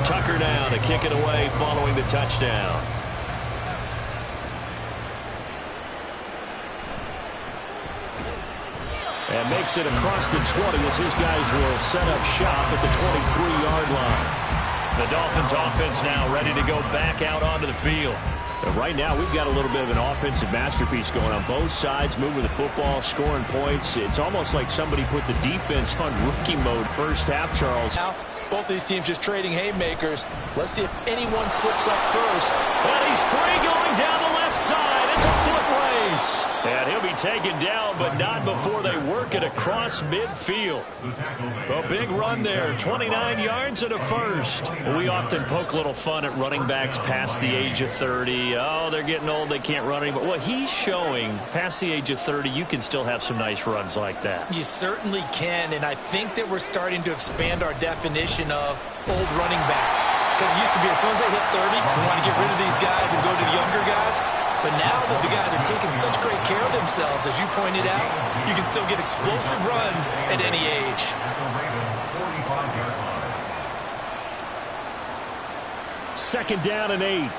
Speaker 2: Tucker now to kick it away following the touchdown.
Speaker 5: And makes it across the 20 as his guys will set up shop at the 23-yard line.
Speaker 2: The Dolphins offense now ready to go back out onto the field.
Speaker 5: And right now we've got a little bit of an offensive masterpiece going on both sides, moving the football, scoring points. It's almost like somebody put the defense on rookie mode first half, Charles.
Speaker 3: Now, both these teams just trading haymakers. Let's see if anyone slips up first.
Speaker 2: And he's free going down the left side. It's a foot race. And he'll be taken down, but not before they work it across midfield. A big run there, 29 yards and a first.
Speaker 5: We often poke a little fun at running backs past the age of 30. Oh, they're getting old, they can't run anymore. Well, he's showing past the age of 30, you can still have some nice runs like that.
Speaker 3: You certainly can, and I think that we're starting to expand our definition of old running back. Because it used to be as soon as they hit 30, we want to get rid of these guys and go to the younger guys. But now that the guys are taking such great care of themselves, as you pointed out, you can still get explosive runs at any age.
Speaker 5: Second down and 8.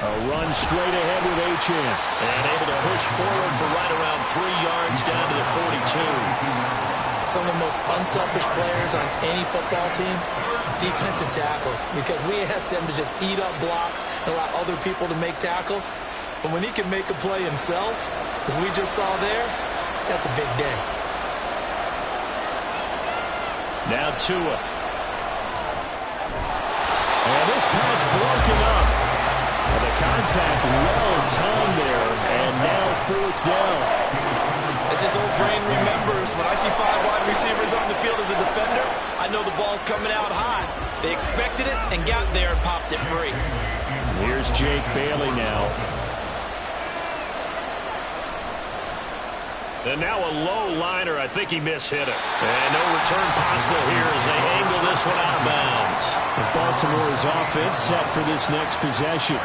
Speaker 5: A run straight ahead with H.N.
Speaker 2: And able to push forward for right around 3 yards down to the 42.
Speaker 3: Some of the most unselfish players on any football team, defensive tackles, because we ask them to just eat up blocks and allow other people to make tackles. But when he can make a play himself, as we just saw there, that's a big day.
Speaker 2: Now Tua.
Speaker 5: And this pass broken up. And the contact well timed there, and now fourth down.
Speaker 6: As this old brain remembers, when I see 5 wide receivers on the field as a defender, I know the ball's coming out high. They expected it and got there and popped it free.
Speaker 5: Here's Jake Bailey now.
Speaker 2: And now a low liner. I think he mishit it. And no return possible here as they angle this one out of bounds.
Speaker 5: Baltimore's offense set for this next possession.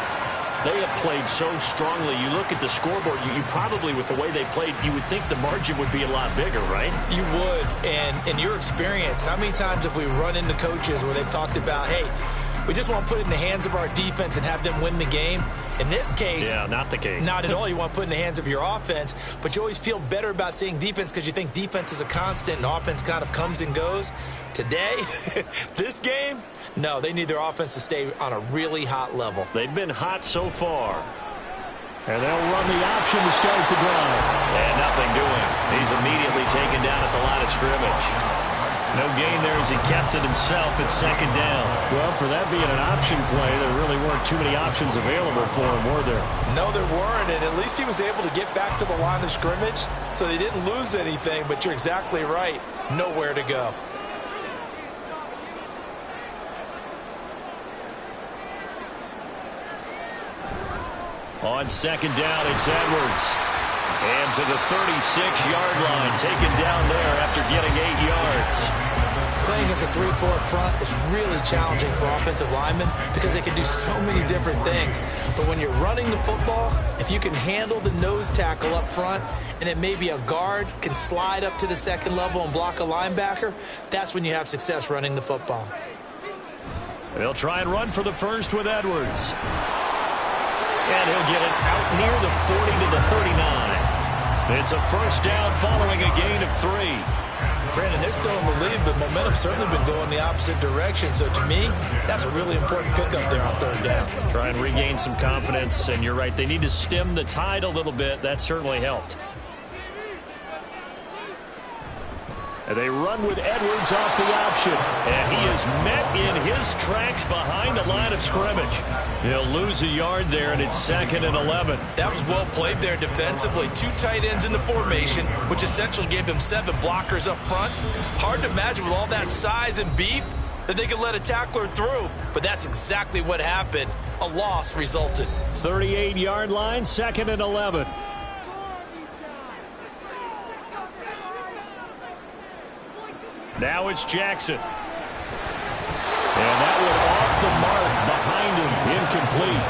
Speaker 2: They have played so strongly. You look at the scoreboard, you probably, with the way they played, you would think the margin would be a lot bigger, right?
Speaker 3: You would. And in your experience, how many times have we run into coaches where they've talked about, hey, we just want to put it in the hands of our defense and have them win the game? In this case,
Speaker 2: yeah, not the case.
Speaker 3: Not at all. You want to put it in the hands of your offense, but you always feel better about seeing defense because you think defense is a constant and offense kind of comes and goes. Today, this game, no, they need their offense to stay on a really hot level.
Speaker 2: They've been hot so far.
Speaker 5: And they'll run the option to start the drive.
Speaker 2: And nothing doing. He's immediately taken down at the line of scrimmage. No gain there as he kept it himself at second down.
Speaker 5: Well, for that being an option play, there really weren't too many options available for him, were there?
Speaker 3: No, there weren't, and at least he was able to get back to the line of scrimmage, so they didn't lose anything, but you're exactly right. Nowhere to go.
Speaker 2: On second down, it's Edwards. And to the 36-yard line, taken down there after getting 8 yards.
Speaker 3: Playing against a 3-4 front is really challenging for offensive linemen because they can do so many different things. But when you're running the football, if you can handle the nose tackle up front, and it may be a guard can slide up to the second level and block a linebacker, that's when you have success running the football.
Speaker 2: They'll try and run for the first with Edwards. And he'll get it out near the 40 to the 39. It's a first down following a gain of 3.
Speaker 3: Brandon, they're still in the lead, but momentum's certainly been going the opposite direction. So to me, that's a really important pickup there on third down.
Speaker 2: Try and regain some confidence, and you're right. They need to stem the tide a little bit. That certainly helped. And they run with Edwards off the option. And he is met in his tracks behind the line of scrimmage. He'll lose a yard there, and it's 2nd and 11.
Speaker 6: That was well played there defensively. 2 tight ends in the formation, which essentially gave them 7 blockers up front. Hard to imagine with all that size and beef that they could let a tackler through. But that's exactly what happened. A loss resulted.
Speaker 2: 38-yard line, 2nd and 11. Now it's Jackson. And that went off the mark behind him, incomplete.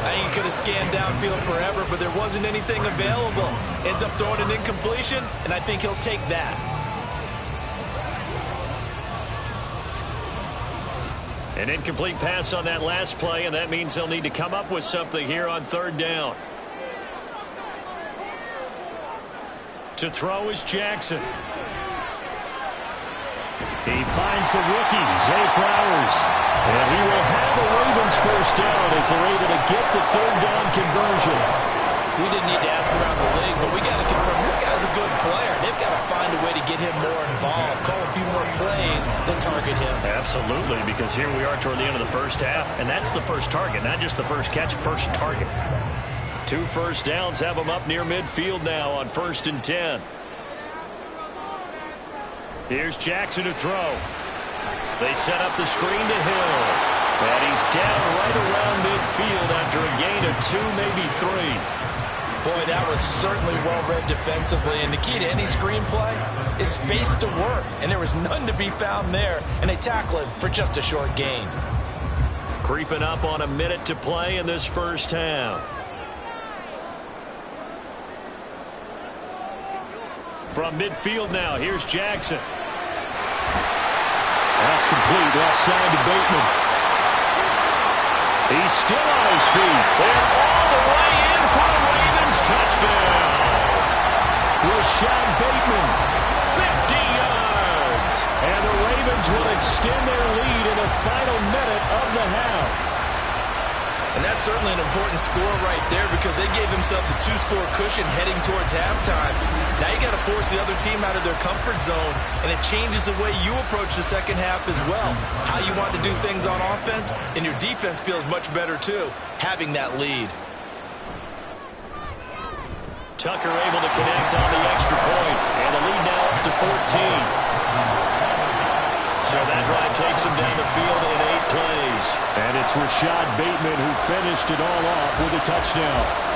Speaker 3: I think he could have scanned downfield forever, but there wasn't anything available. Ends up throwing an incompletion, and I think he'll take that.
Speaker 2: An incomplete pass on that last play, and that means they'll need to come up with something here on third down. To throw is Jackson. He finds the rookie, Zay Flowers. And he will have the Ravens first down as they're able to get the third down conversion.
Speaker 3: We didn't need to ask around the league, but we got to confirm this guy's a good player. They've got to find a way to get him more involved, call a few more plays that target him.
Speaker 2: Absolutely, because here we are toward the end of the first half, and that's the first target, not just the first catch, first target. 2 first downs have them up near midfield now on 1st and 10. Here's Jackson to throw. They set up the screen to Hill. And he's down right around midfield after a gain of 2, maybe 3.
Speaker 3: Boy, that was certainly well-read defensively. And the key to any screen play is space to work. And there was none to be found there. And they tackle it for just a short gain.
Speaker 2: Creeping up on a minute to play in this first half. From midfield now, here's Jackson. That's complete, left side to Bateman. He's still on his feet. And all the way in for a Ravens touchdown. Rashad Bateman, 50 yards. And the Ravens will extend their lead in the final minute of the half.
Speaker 6: And that's certainly an important score right there because they gave themselves a 2-score cushion heading towards halftime. Now you got to force the other team out of their comfort zone, and it changes the way you approach the second half as well. How you want to do things on offense, and your defense feels much better too, having that lead.
Speaker 2: Tucker able to connect on the extra point, and the lead now up to 14. So that drive takes him down the field in 8 plays.
Speaker 5: And it's Rashad Bateman who finished it all off with a touchdown.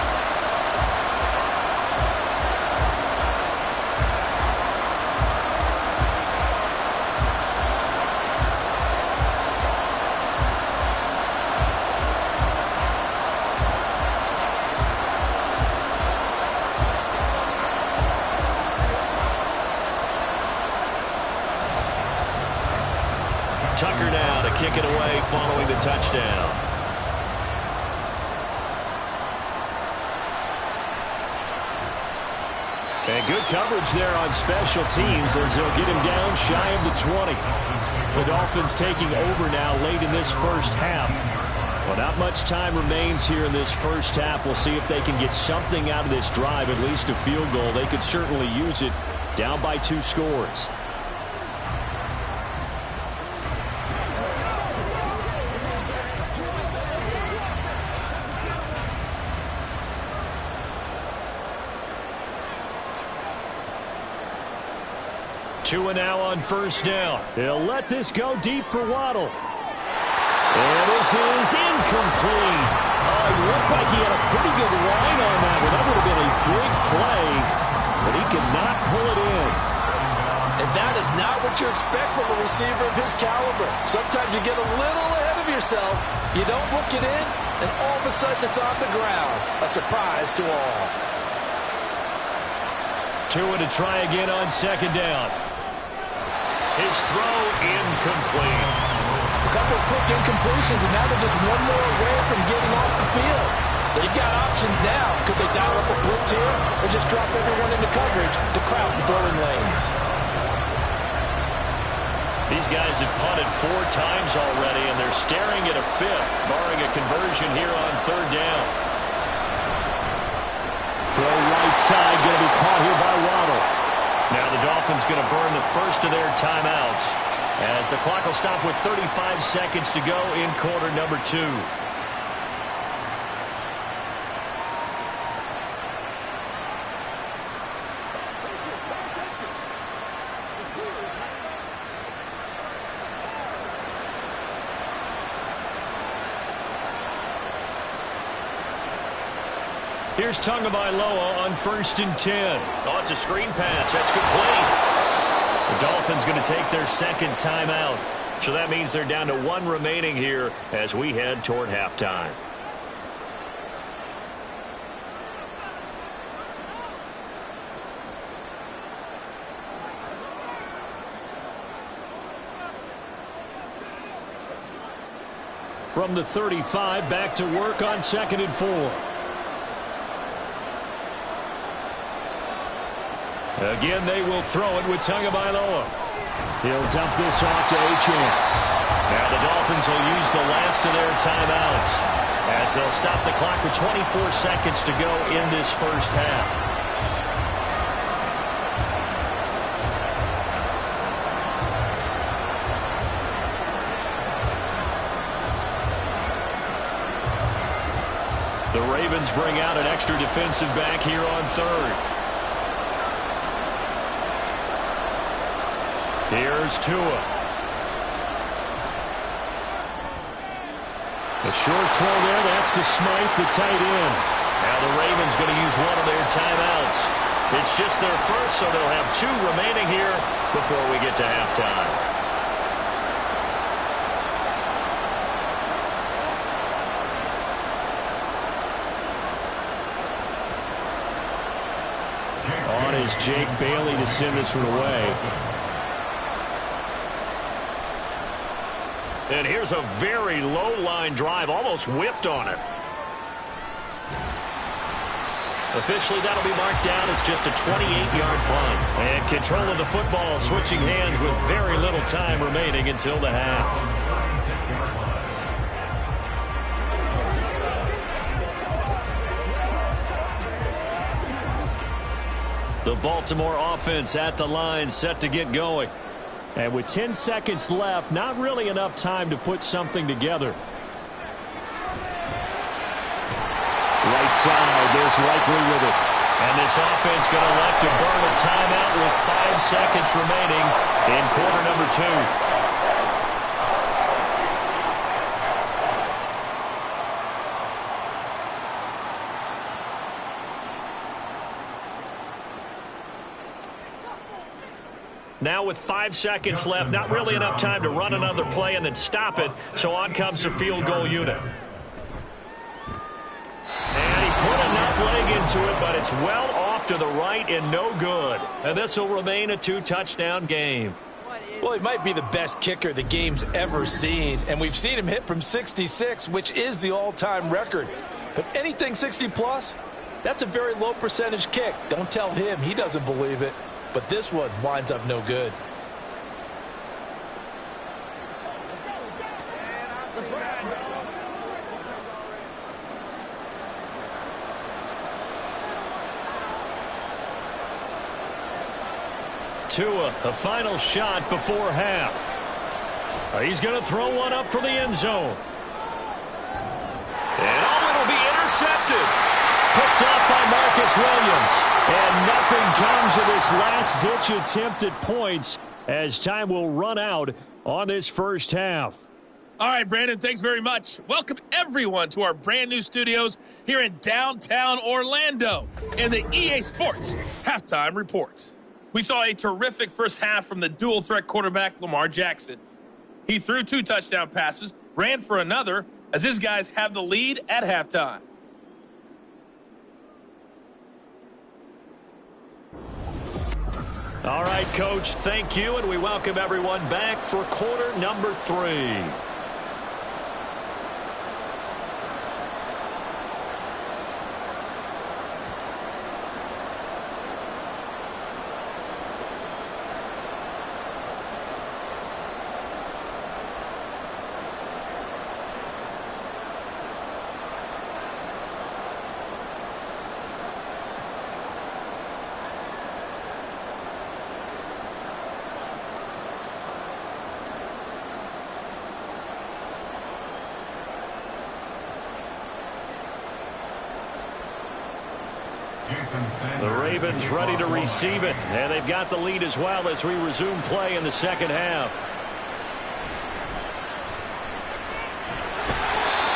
Speaker 2: Tucker now to kick it away following the touchdown. And good coverage there on special teams as they'll get him down shy of the 20. The Dolphins taking over now late in this first half.
Speaker 5: Well, not much time remains here in this first half. We'll see if they can get something out of this drive, at least a field goal. They could certainly use it, down by 2 scores. Two and now on first down. He'll let this go deep for Waddle. And this is incomplete. Oh, it looked like he had a pretty good line on that one. That would have been a big play, but he could not pull it in.
Speaker 3: And that is not what you expect from a receiver of his caliber. Sometimes you get a little ahead of yourself. You don't look it in, and all of a sudden it's on the ground. A surprise to all.
Speaker 5: Tua to try again on second down. His throw incomplete.
Speaker 3: A couple of quick incompletions, and now they're just one more away from getting off the field. They've got options now. Could they dial up a blitz here or just drop everyone into coverage to crowd the throwing lanes?
Speaker 5: These guys have punted 4 times already, and they're staring at a 5th, barring a conversion here on third down. Throw right side, going to be caught here by Waddle. Now the Dolphins going to burn the first of their timeouts as the clock will stop with 35 seconds to go in quarter number 2. Here's Tagovailoa on 1st and 10. Oh, it's a screen pass. That's complete. The Dolphins going to take their second timeout. So that means they're down to 1 remaining here as we head toward halftime. From the 35, back to work on 2nd and 4. Again, they will throw it with Tagovailoa. He'll dump this off to Achane. Now the Dolphins will use the last of their timeouts as they'll stop the clock with 24 seconds to go in this first half. The Ravens bring out an extra defensive back here on 3rd. Here's Tua. A short throw there. That's to Smythe, the tight end. Now the Ravens going to use one of their timeouts. It's just their first, so they'll have 2 remaining here before we get to halftime. On is Jake Bailey to send this one away. And here's a very low-line drive, almost whiffed on it. Officially, that'll be marked down as just a 28-yard punt. And control of the football switching hands with very little time remaining until the half. The Baltimore offense at the line, set to get going. And with 10 seconds left, not really enough time to put something together. Right side, there's Likely with it. And this offense going to elect to burn a timeout with 5 seconds remaining in quarter number 2. Now with 5 seconds left, not really enough time to run another play and then stop it, so on comes the field goal unit. And he put enough leg into it, but it's well off to the right and no good. And this will remain a 2-touchdown game.
Speaker 3: Well, he might be the best kicker the game's ever seen, and we've seen him hit from 66, which is the all-time record. But anything 60-plus, that's a very low percentage kick. Don't tell him he doesn't believe it. But this one winds up no good.
Speaker 2: Tua, a final shot before half. He's going to throw one up for the end zone. And it'll be intercepted. Picked up by Marcus Williams. And nothing comes of this last-ditch attempt at points as time will run out on this first half.
Speaker 7: All right, Brandon, thanks very much. Welcome, everyone, to our brand-new studios here in downtown Orlando and the EA Sports Halftime Report. We saw a terrific first half from the dual-threat quarterback, Lamar Jackson. He threw 2 touchdown passes, ran for another, as his guys have the lead at halftime.
Speaker 2: All right, Coach, thank you, and we welcome everyone back for quarter number 3. The Ravens ready to receive it, and they've got the lead as well as we resume play in the second half.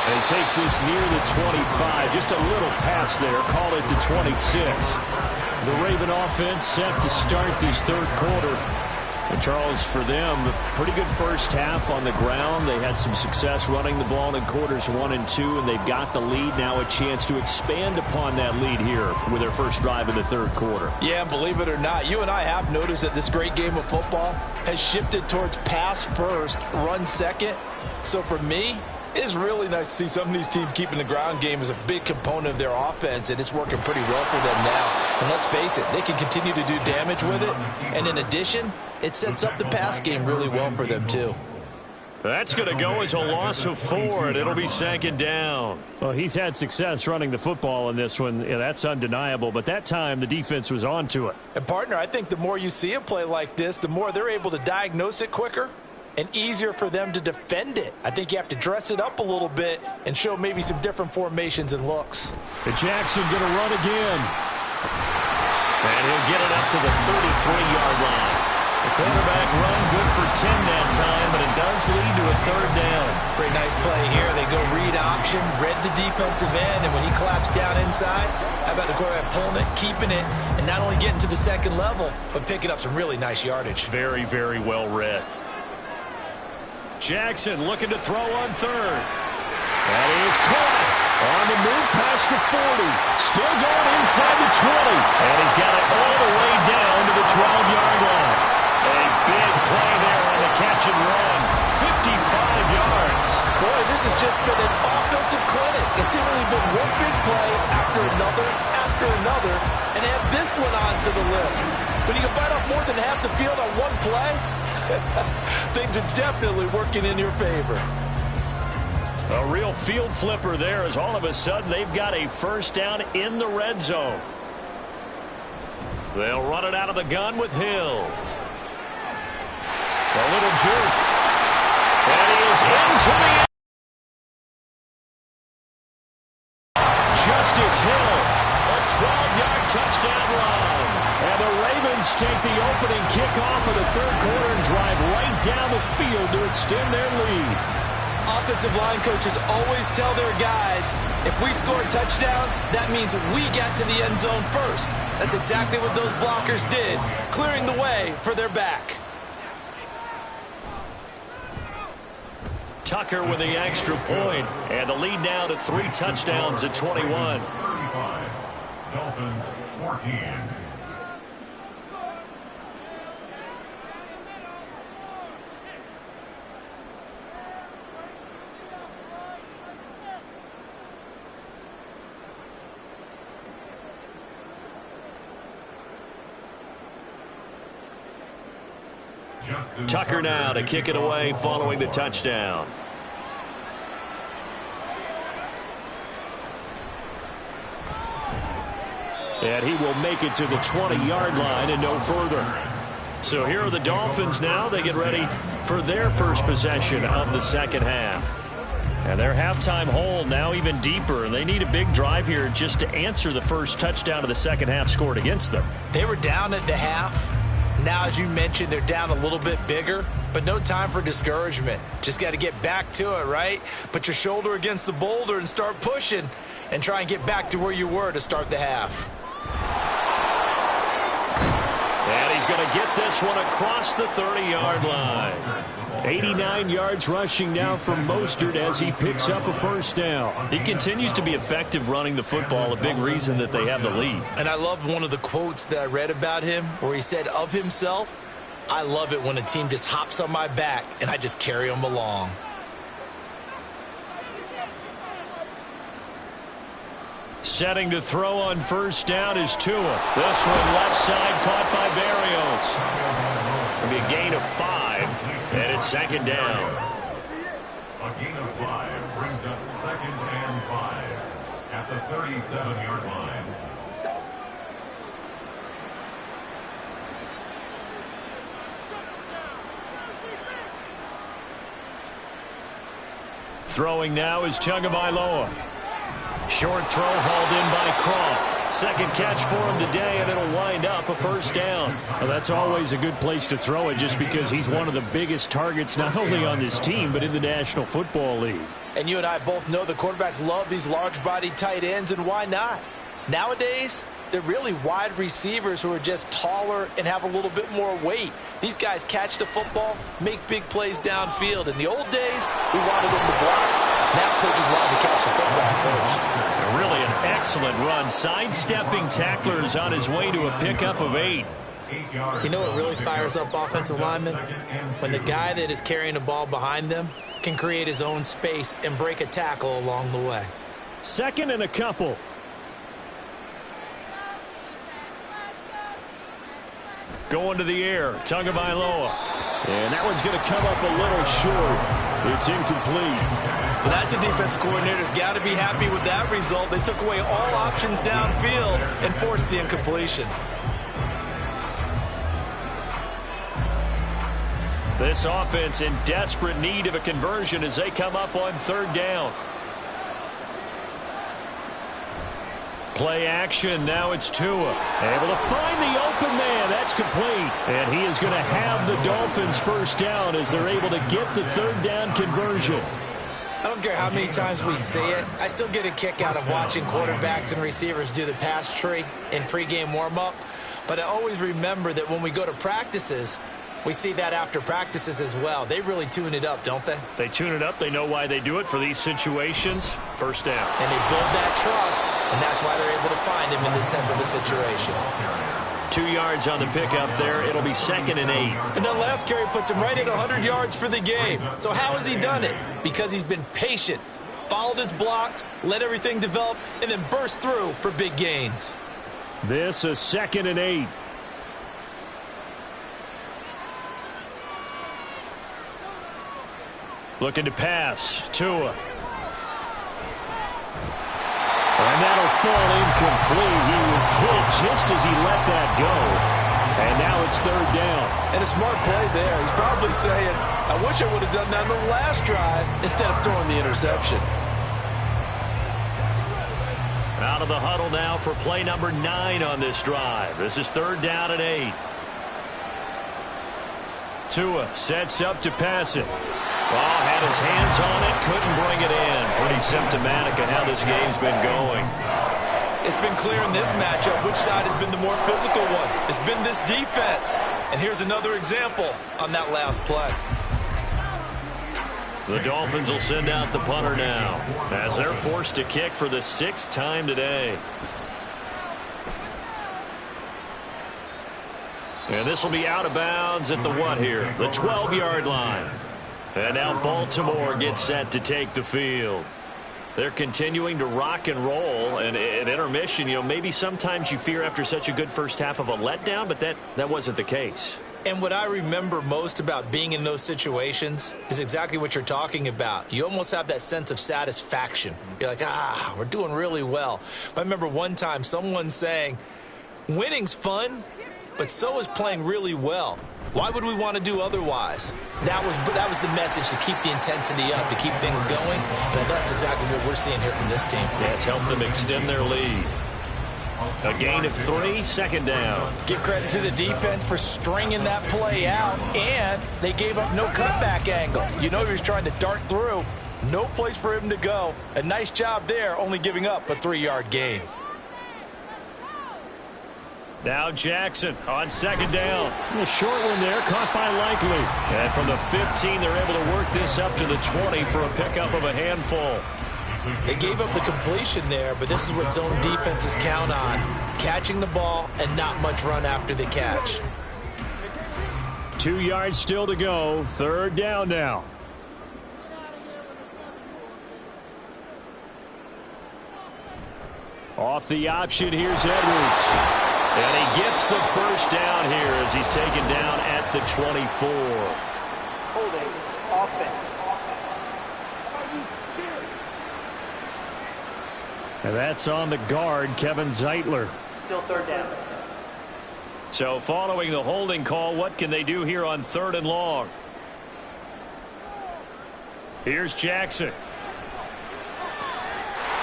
Speaker 2: And he takes this near the 25, just a little pass there, call it the 26. The Raven offense set to start this third quarter. And Charles, for them, a pretty good first half on the ground. They had some success running the ball in quarters 1 and 2, and they've got the lead. Now a chance to expand upon that lead here with their first drive in the third quarter.
Speaker 3: Yeah, and believe it or not, you and I have noticed that this great game of football has shifted towards pass first, run second. So for me, it's really nice to see some of these teams keeping the ground game as a big component of their offense, and it's working pretty well for them now. And let's face it, they can continue to do damage with it. And in addition, it sets up the pass game really well for them, too.
Speaker 2: That's going to go as a loss of 4, and it'll be second down.
Speaker 5: Well, he's had success running the football in this one. Yeah, that's undeniable, but that time the defense was on to it.
Speaker 3: And, partner, I think the more you see a play like this, the more they're able to diagnose it quicker and easier for them to defend it. I think you have to dress it up a little bit and show maybe some different formations and looks.
Speaker 5: And Jackson going to run again.
Speaker 2: And he'll get it up to the 33-yard line. The quarterback run good for 10 that time, but it does lead to a third down.
Speaker 6: Pretty nice play here. They go read option, read the defensive end, and when he claps down inside, how about the quarterback pulling it, keeping it, and not only getting to the second level, but picking up some really nice yardage.
Speaker 2: Very, very well read. Jackson looking to throw on third. That is caught on the move past the 40. Still going inside the 20. And he's got it all the way down to the 12-yard line. A big play there on the catch and run. 55 yards.
Speaker 3: Boy, this has just been an offensive clinic. It's seemingly been one big play after another, and add this one onto the list. When you can find out more than half the field on one play, things are definitely working in your favor.
Speaker 2: A real field flipper there as all of a sudden they've got a first down in the red zone. They'll run it out of the gun with Hill. A little jerk. And he is into the end. Justice Hill, a 12-yard touchdown run. And the Ravens take the opening kickoff of the third quarter and drive right down the field to extend their lead.
Speaker 6: Offensive line coaches always tell their guys, if we score touchdowns, that means we get to the end zone first. That's exactly what those blockers did, clearing the way for their back.
Speaker 2: Tucker with the extra point, and the lead now to 3 touchdowns at 21.
Speaker 4: 35, Dolphins 14.
Speaker 2: Tucker now to kick it away following the touchdown.
Speaker 5: And he will make it to the 20-yard line and no further.
Speaker 2: So here are the Dolphins now. They get ready for their first possession of the second half. And their halftime hole now even deeper. And they need a big drive here just to answer the first touchdown of the second half scored against them.
Speaker 3: They were down at the half. Now, as you mentioned, they're down a little bit bigger, but no time for discouragement. Just got to get back to it, right? Put your shoulder against the boulder and start pushing and try and get back to where you were to start the half.
Speaker 2: And he's going to get this one across the 30-yard line. 89 yards rushing now from Mostert as he picks up a first down. He continues to be effective running the football, a big reason that they have the lead.
Speaker 3: And I love one of the quotes that I read about him where he said of himself, "I love it when a team just hops on my back and I just carry them along."
Speaker 2: Setting to throw on first down is Tua. This one left side caught by Berrios. It'll be a gain of 5, and it's second down.
Speaker 4: A gain of 5 brings up 2nd and 5 at the 37-yard line.
Speaker 2: Throwing now is Tagovailoa. Short throw hauled in by Croft. Second catch for him today, and it'll wind up a first down.
Speaker 5: Well, that's always a good place to throw it just because he's one of the biggest targets not only on this team but in the National Football League.
Speaker 3: And you and I both know the quarterbacks love these large-bodied tight ends, and why not? Nowadays, they're really wide receivers who are just taller and have a little bit more weight. These guys catch the football, make big plays downfield. In the old days, we wanted them to block. Now coaches wanted to catch the football first.
Speaker 2: Really an excellent run. Sidestepping tacklers on his way to a pickup of 8.
Speaker 3: You know what really fires up offensive linemen? When the guy that is carrying the ball behind them can create his own space and break a tackle along the way.
Speaker 5: Second and a couple.
Speaker 2: Going to the air, Tagovailoa.
Speaker 5: And that one's going to come up a little short. It's incomplete.
Speaker 3: Well, that's a defensive coordinator's got to be happy with that result. They took away all options downfield and forced the incompletion.
Speaker 2: This offense in desperate need of a conversion as they come up on third down. Play action. Now it's Tua. Able to find the open man. That's complete. And he is going to have the Dolphins first down as they're able to get the third down conversion.
Speaker 3: I don't care how many times we see it. I still get a kick out of watching quarterbacks and receivers do the pass tree in pregame warm-up. But I always remember that when we go to practices, we see that after practices as well. They really tune it up, don't they?
Speaker 2: They tune it up. They know why they do it for these situations. First down.
Speaker 3: And they build that trust, and that's why they're able to find him in this type of a situation.
Speaker 2: 2 yards on the pickup there. It'll be 2nd and 8.
Speaker 3: And that last carry puts him right at 100 yards for the game. So how has he done it? Because he's been patient, followed his blocks, let everything develop, and then burst through for big gains.
Speaker 5: This is 2nd and 8.
Speaker 2: Looking to pass. Tua. And that'll fall incomplete. He was hit just as he let that go. And now it's third down.
Speaker 3: And a smart play there. He's probably saying, I wish I would have done that on the last drive instead of throwing the interception.
Speaker 2: Out of the huddle now for play number 9 on this drive. This is third down and 8. Tua sets up to pass it. Oh, had his hands on it, couldn't bring it in. Pretty symptomatic of how this game's been going.
Speaker 3: It's been clear in this matchup which side has been the more physical one. It's been this defense. And here's another example on that last play.
Speaker 2: The Dolphins will send out the punter now as they're forced to kick for the 6th time today. And this will be out of bounds at the what here? The 12-yard line. And now Baltimore gets set to take the field. They're continuing to rock and roll. And at intermission, you know, maybe sometimes you fear after such a good first half of a letdown, but that wasn't the case.
Speaker 3: And what I remember most about being in those situations is exactly what you're talking about. You almost have that sense of satisfaction. You're like, we're doing really well. But I remember one time someone saying, winning's fun,
Speaker 6: but so is playing really well. Why would we want to do otherwise? That was the message, to keep the intensity up, to keep things going, and that's exactly what we're seeing here from this team.
Speaker 2: Yeah, it's helped them extend their lead. A gain of 3, second down.
Speaker 3: Give credit to the defense for stringing that play out, and they gave up no cutback angle. You know he was trying to dart through. No place for him to go. A nice job there, only giving up a 3-yard gain.
Speaker 2: Now Jackson on second down. A short one there, caught by Likely. And from the 15, they're able to work this up to the 20 for a pickup of a handful.
Speaker 6: They gave up the completion there, but this is what zone defenses count on. Catching the ball and not much run after the catch.
Speaker 2: 2 yards still to go. Third down now. Off the option, here's Edwards. And he gets the first down here as he's taken down at the 24.
Speaker 8: Holding offense.
Speaker 2: And that's on the guard, Kevin Zeitler.
Speaker 8: Still third down.
Speaker 2: So following the holding call, what can they do here on 3rd and long? Here's Jackson.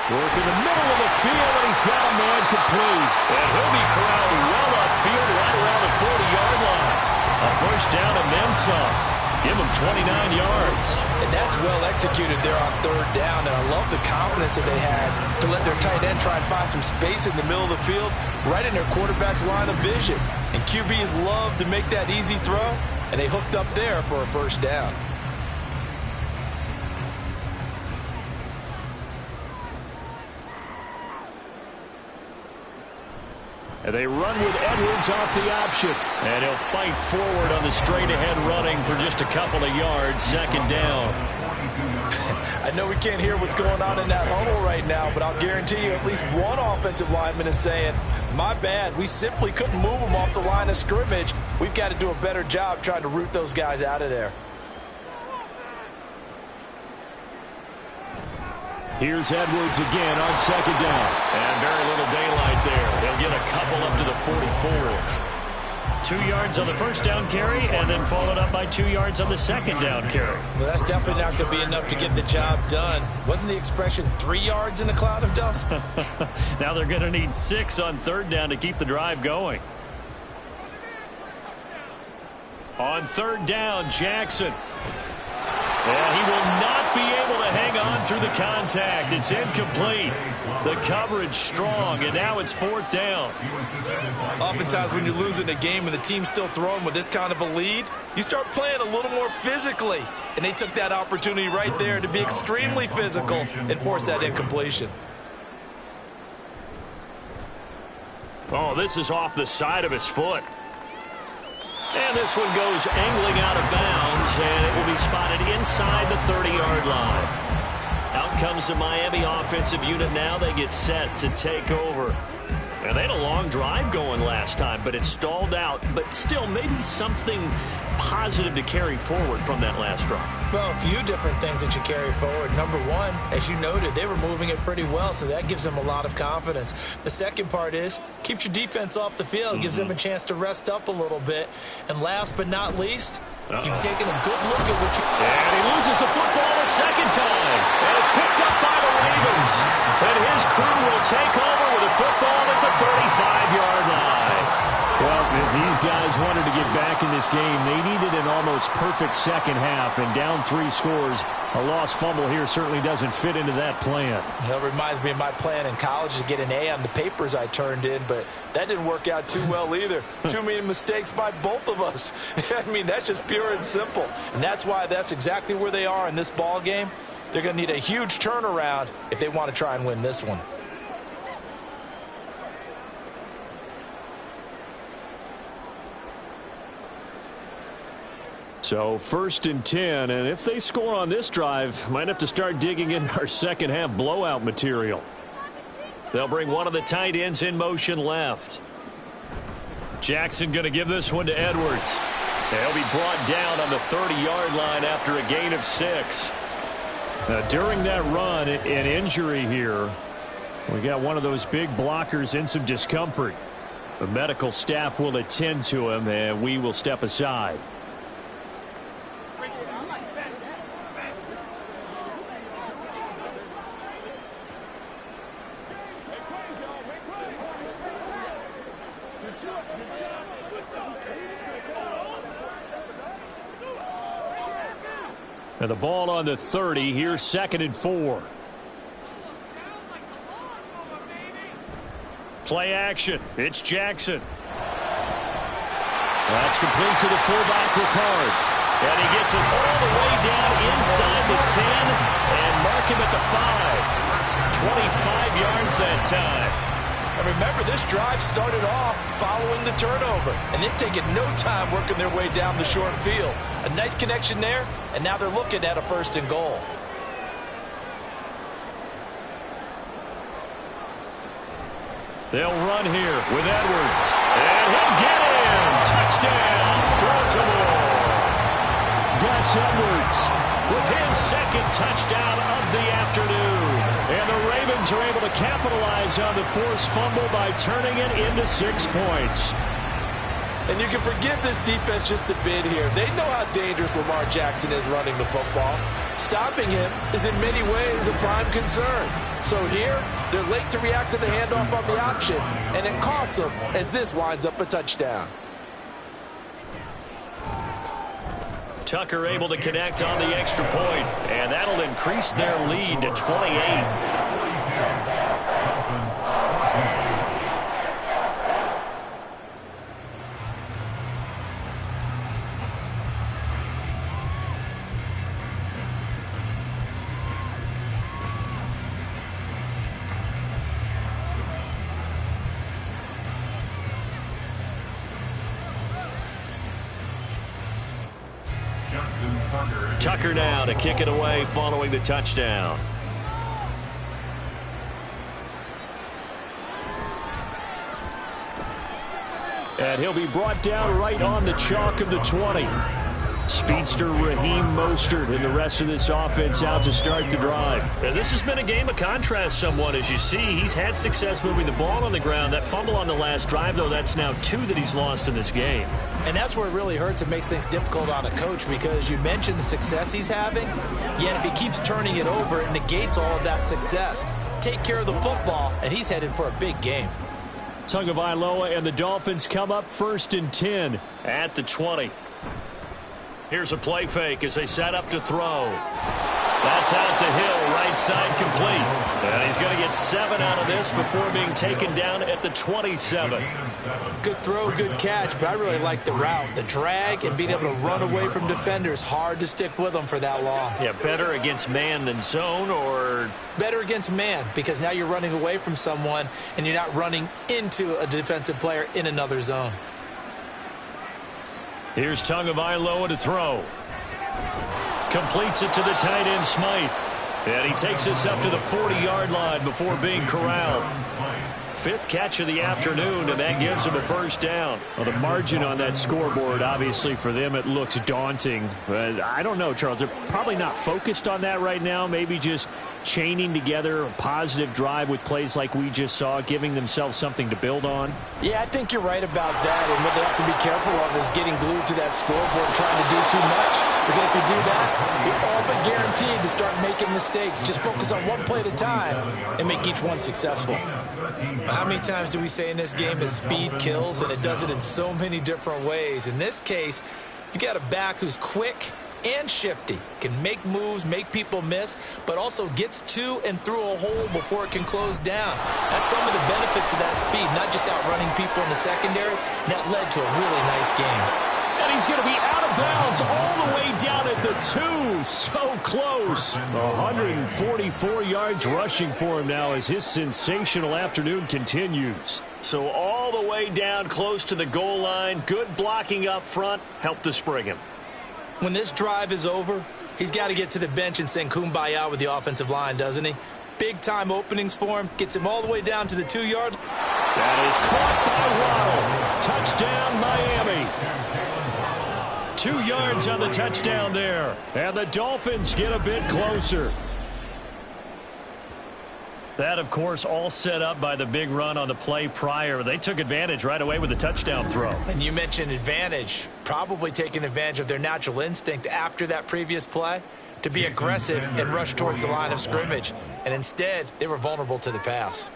Speaker 2: Work in the middle of the field, and he's got a man complete. And he'll be corralled well upfield right around the 40-yard line. A first down and then some. Give him 29 yards.
Speaker 3: And that's well executed there on 3rd down, and I love the confidence that they had to let their tight end try and find some space in the middle of the field, right in their quarterback's line of vision. And QBs love to make that easy throw, and they hooked up there for a first down.
Speaker 2: And they run with Edwards off the option. And he'll fight forward on the straight-ahead running for just a couple of yards. Second down.
Speaker 3: I know we can't hear what's going on in that huddle right now, but I'll guarantee you at least one offensive lineman is saying, my bad, we simply couldn't move them off the line of scrimmage. We've got to do a better job trying to root those guys out of there.
Speaker 2: Here's Edwards again on second down. And very little daylight there. He'll get a couple up to the 44. 2 yards on the first down carry, and then followed up by 2 yards on the second down carry.
Speaker 6: Well, that's definitely not going to be enough to get the job done. Wasn't the expression 3 yards in a cloud of dust?
Speaker 2: Now they're going to need 6 on 3rd down to keep the drive going. On 3rd down, Jackson. And he will not be able to hang on through the contact. It's incomplete. The coverage strong, and now it's 4th down.
Speaker 6: Oftentimes when you're losing a game and the team's still throwing with this kind of a lead, you start playing a little more physically. And they took that opportunity right there to be extremely physical and force that incompletion.
Speaker 2: Oh, this is off the side of his foot. And this one goes angling out of bounds, and it will be spotted inside the 30-yard line. Out comes the Miami offensive unit now. They get set to take over. And they had a long drive going last time, but it stalled out. But still, maybe something positive to carry forward from that last drive.
Speaker 6: Well, a few different things that you carry forward. Number one, as you noted, they were moving it pretty well, so that gives them a lot of confidence. The second part is, keeps your defense off the field, gives them a chance to rest up a little bit. And last but not least, you've taken a good look at what you...
Speaker 2: And he loses the football a second time. And it's picked up by the Ravens. And his crew will take over with a football at the 35-yard line. Well, if these guys wanted to get back in this game, they needed an almost perfect second half, and down 3 scores. A lost fumble here certainly doesn't fit into that plan.
Speaker 3: That reminds me of my plan in college to get an A on the papers I turned in, but that didn't work out too well either. Too many mistakes by both of us. I mean, that's just pure and simple. And that's why that's exactly where they are in this ball game. They're going to need a huge turnaround if they want to try and win this one.
Speaker 2: So 1st and 10, and if they score on this drive, might have to start digging in our second half blowout material. They'll bring one of the tight ends in motion left. Jackson going to give this one to Edwards. They'll be brought down on the 30-yard line after a gain of 6. Now, during that run, an injury here. We got one of those big blockers in some discomfort.
Speaker 5: The medical staff will attend to him, and we will step aside. And the ball on the 30. Here's 2nd and 4. Play action. It's Jackson. That's complete to the fullback, Ricard. And he gets it all the way down inside the 10 and mark him at the 5. 25 yards that time.
Speaker 3: And remember, this drive started off following the turnover, and they've taken no time working their way down the short field. A nice connection there, and now they're looking at a 1st and goal.
Speaker 5: They'll run here with Edwards. And he'll get in. Touchdown, Baltimore. Gus Edwards with his 2nd touchdown of the afternoon. And the Ravens are able to capitalize on the forced fumble by turning it into 6 points.
Speaker 3: And you can forgive this defense just a bit here. They know how dangerous Lamar Jackson is running the football. Stopping him is in many ways a prime concern. So here, they're late to react to the handoff on the option, and it costs them as this winds up a touchdown.
Speaker 5: Tucker able to connect on the extra point, and that'll increase their lead to 28. Tucker now to kick it away following the touchdown. And he'll be brought down right on the chalk of the 20. Speedster Raheem Mostert and the rest of this offense out to start the drive.
Speaker 2: And this has been a game of contrast somewhat. As you see, he's had success moving the ball on the ground. That fumble on the last drive, though, that's now 2 that he's lost in this game.
Speaker 3: And that's where it really hurts and makes things difficult on a coach, because you mentioned the success he's having, yet if he keeps turning it over, it negates all of that success. Take care of the football, and he's headed for a big game.
Speaker 5: Tagovailoa and the Dolphins come up 1st and 10
Speaker 2: at the 20. Here's a play fake as they set up to throw. That's out to Hill, right side complete. And he's going to get 7 out of this before being taken down at the 27.
Speaker 3: Good throw, good catch, but I really like the route. The drag and being able to run away from defenders, hard to stick with them for that long.
Speaker 2: Yeah, better against man than zone, or?
Speaker 3: Better against man, because now you're running away from someone and you're not running into a defensive player in another zone.
Speaker 2: Here's Tagovailoa to throw. Completes it to the tight end, Smythe. And he takes this up to the 40-yard line before being corralled. 5th catch of the afternoon, and that gives him a 1st down.
Speaker 5: Well, the margin on that scoreboard, obviously, for them, it looks daunting. But I don't know, Charles. They're probably not focused on that right now. Maybe just chaining together a positive drive with plays like we just saw, giving themselves something to build on.
Speaker 3: Yeah, I think you're right about that. And what they have to be careful of is getting glued to that scoreboard, trying to do too much. Because if you do that, you're all but guaranteed to start making mistakes. Just focus on one play at a time and make each one successful. How many times do we say in this game that speed kills, and it does it in so many different ways? In this case, you got a back who's quick and shifty, can make moves, make people miss, but also gets to and through a hole before it can close down. That's some of the benefits of that speed, not just outrunning people in the secondary. And that led to a really nice game.
Speaker 5: And he's going to be out of bounds all the way down at the 2. So close. 144 yards rushing for him now as his sensational afternoon continues.
Speaker 2: So all the way down close to the goal line. Good blocking up front. Helped to spring him.
Speaker 3: When this drive is over, he's got to get to the bench and sing kumbaya with the offensive line, doesn't he? Big-time openings for him. Gets him all the way down to the 2-yard.
Speaker 5: That is caught by Waddle. Touchdown, Miami. 2 yards on the touchdown there. And the Dolphins get a bit closer.
Speaker 2: That, of course, all set up by the big run on the play prior. They took advantage right away with a touchdown throw.
Speaker 6: And you mentioned advantage, probably taking advantage of their natural instinct after that previous play to be aggressive and rush towards the line of scrimmage. And instead, they were vulnerable to the pass.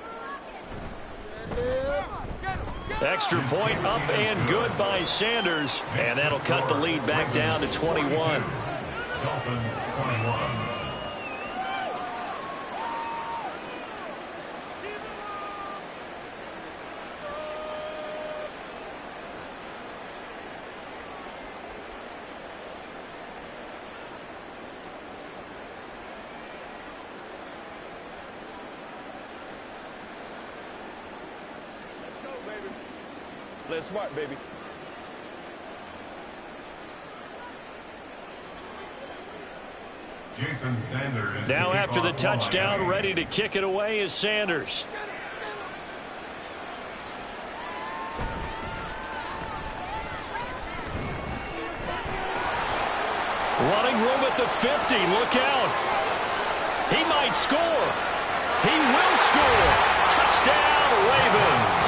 Speaker 2: Extra point up and good by Sanders. And that'll cut the lead back down to 21.
Speaker 4: Dolphins 21.
Speaker 3: Play smart, baby.
Speaker 4: Jason Sanders.
Speaker 2: Now after the
Speaker 4: kickoff
Speaker 2: touchdown,
Speaker 4: line.
Speaker 2: ready to kick it away is Sanders. Running room at the 50. Look out. He might score. He will score. Touchdown, Ravens.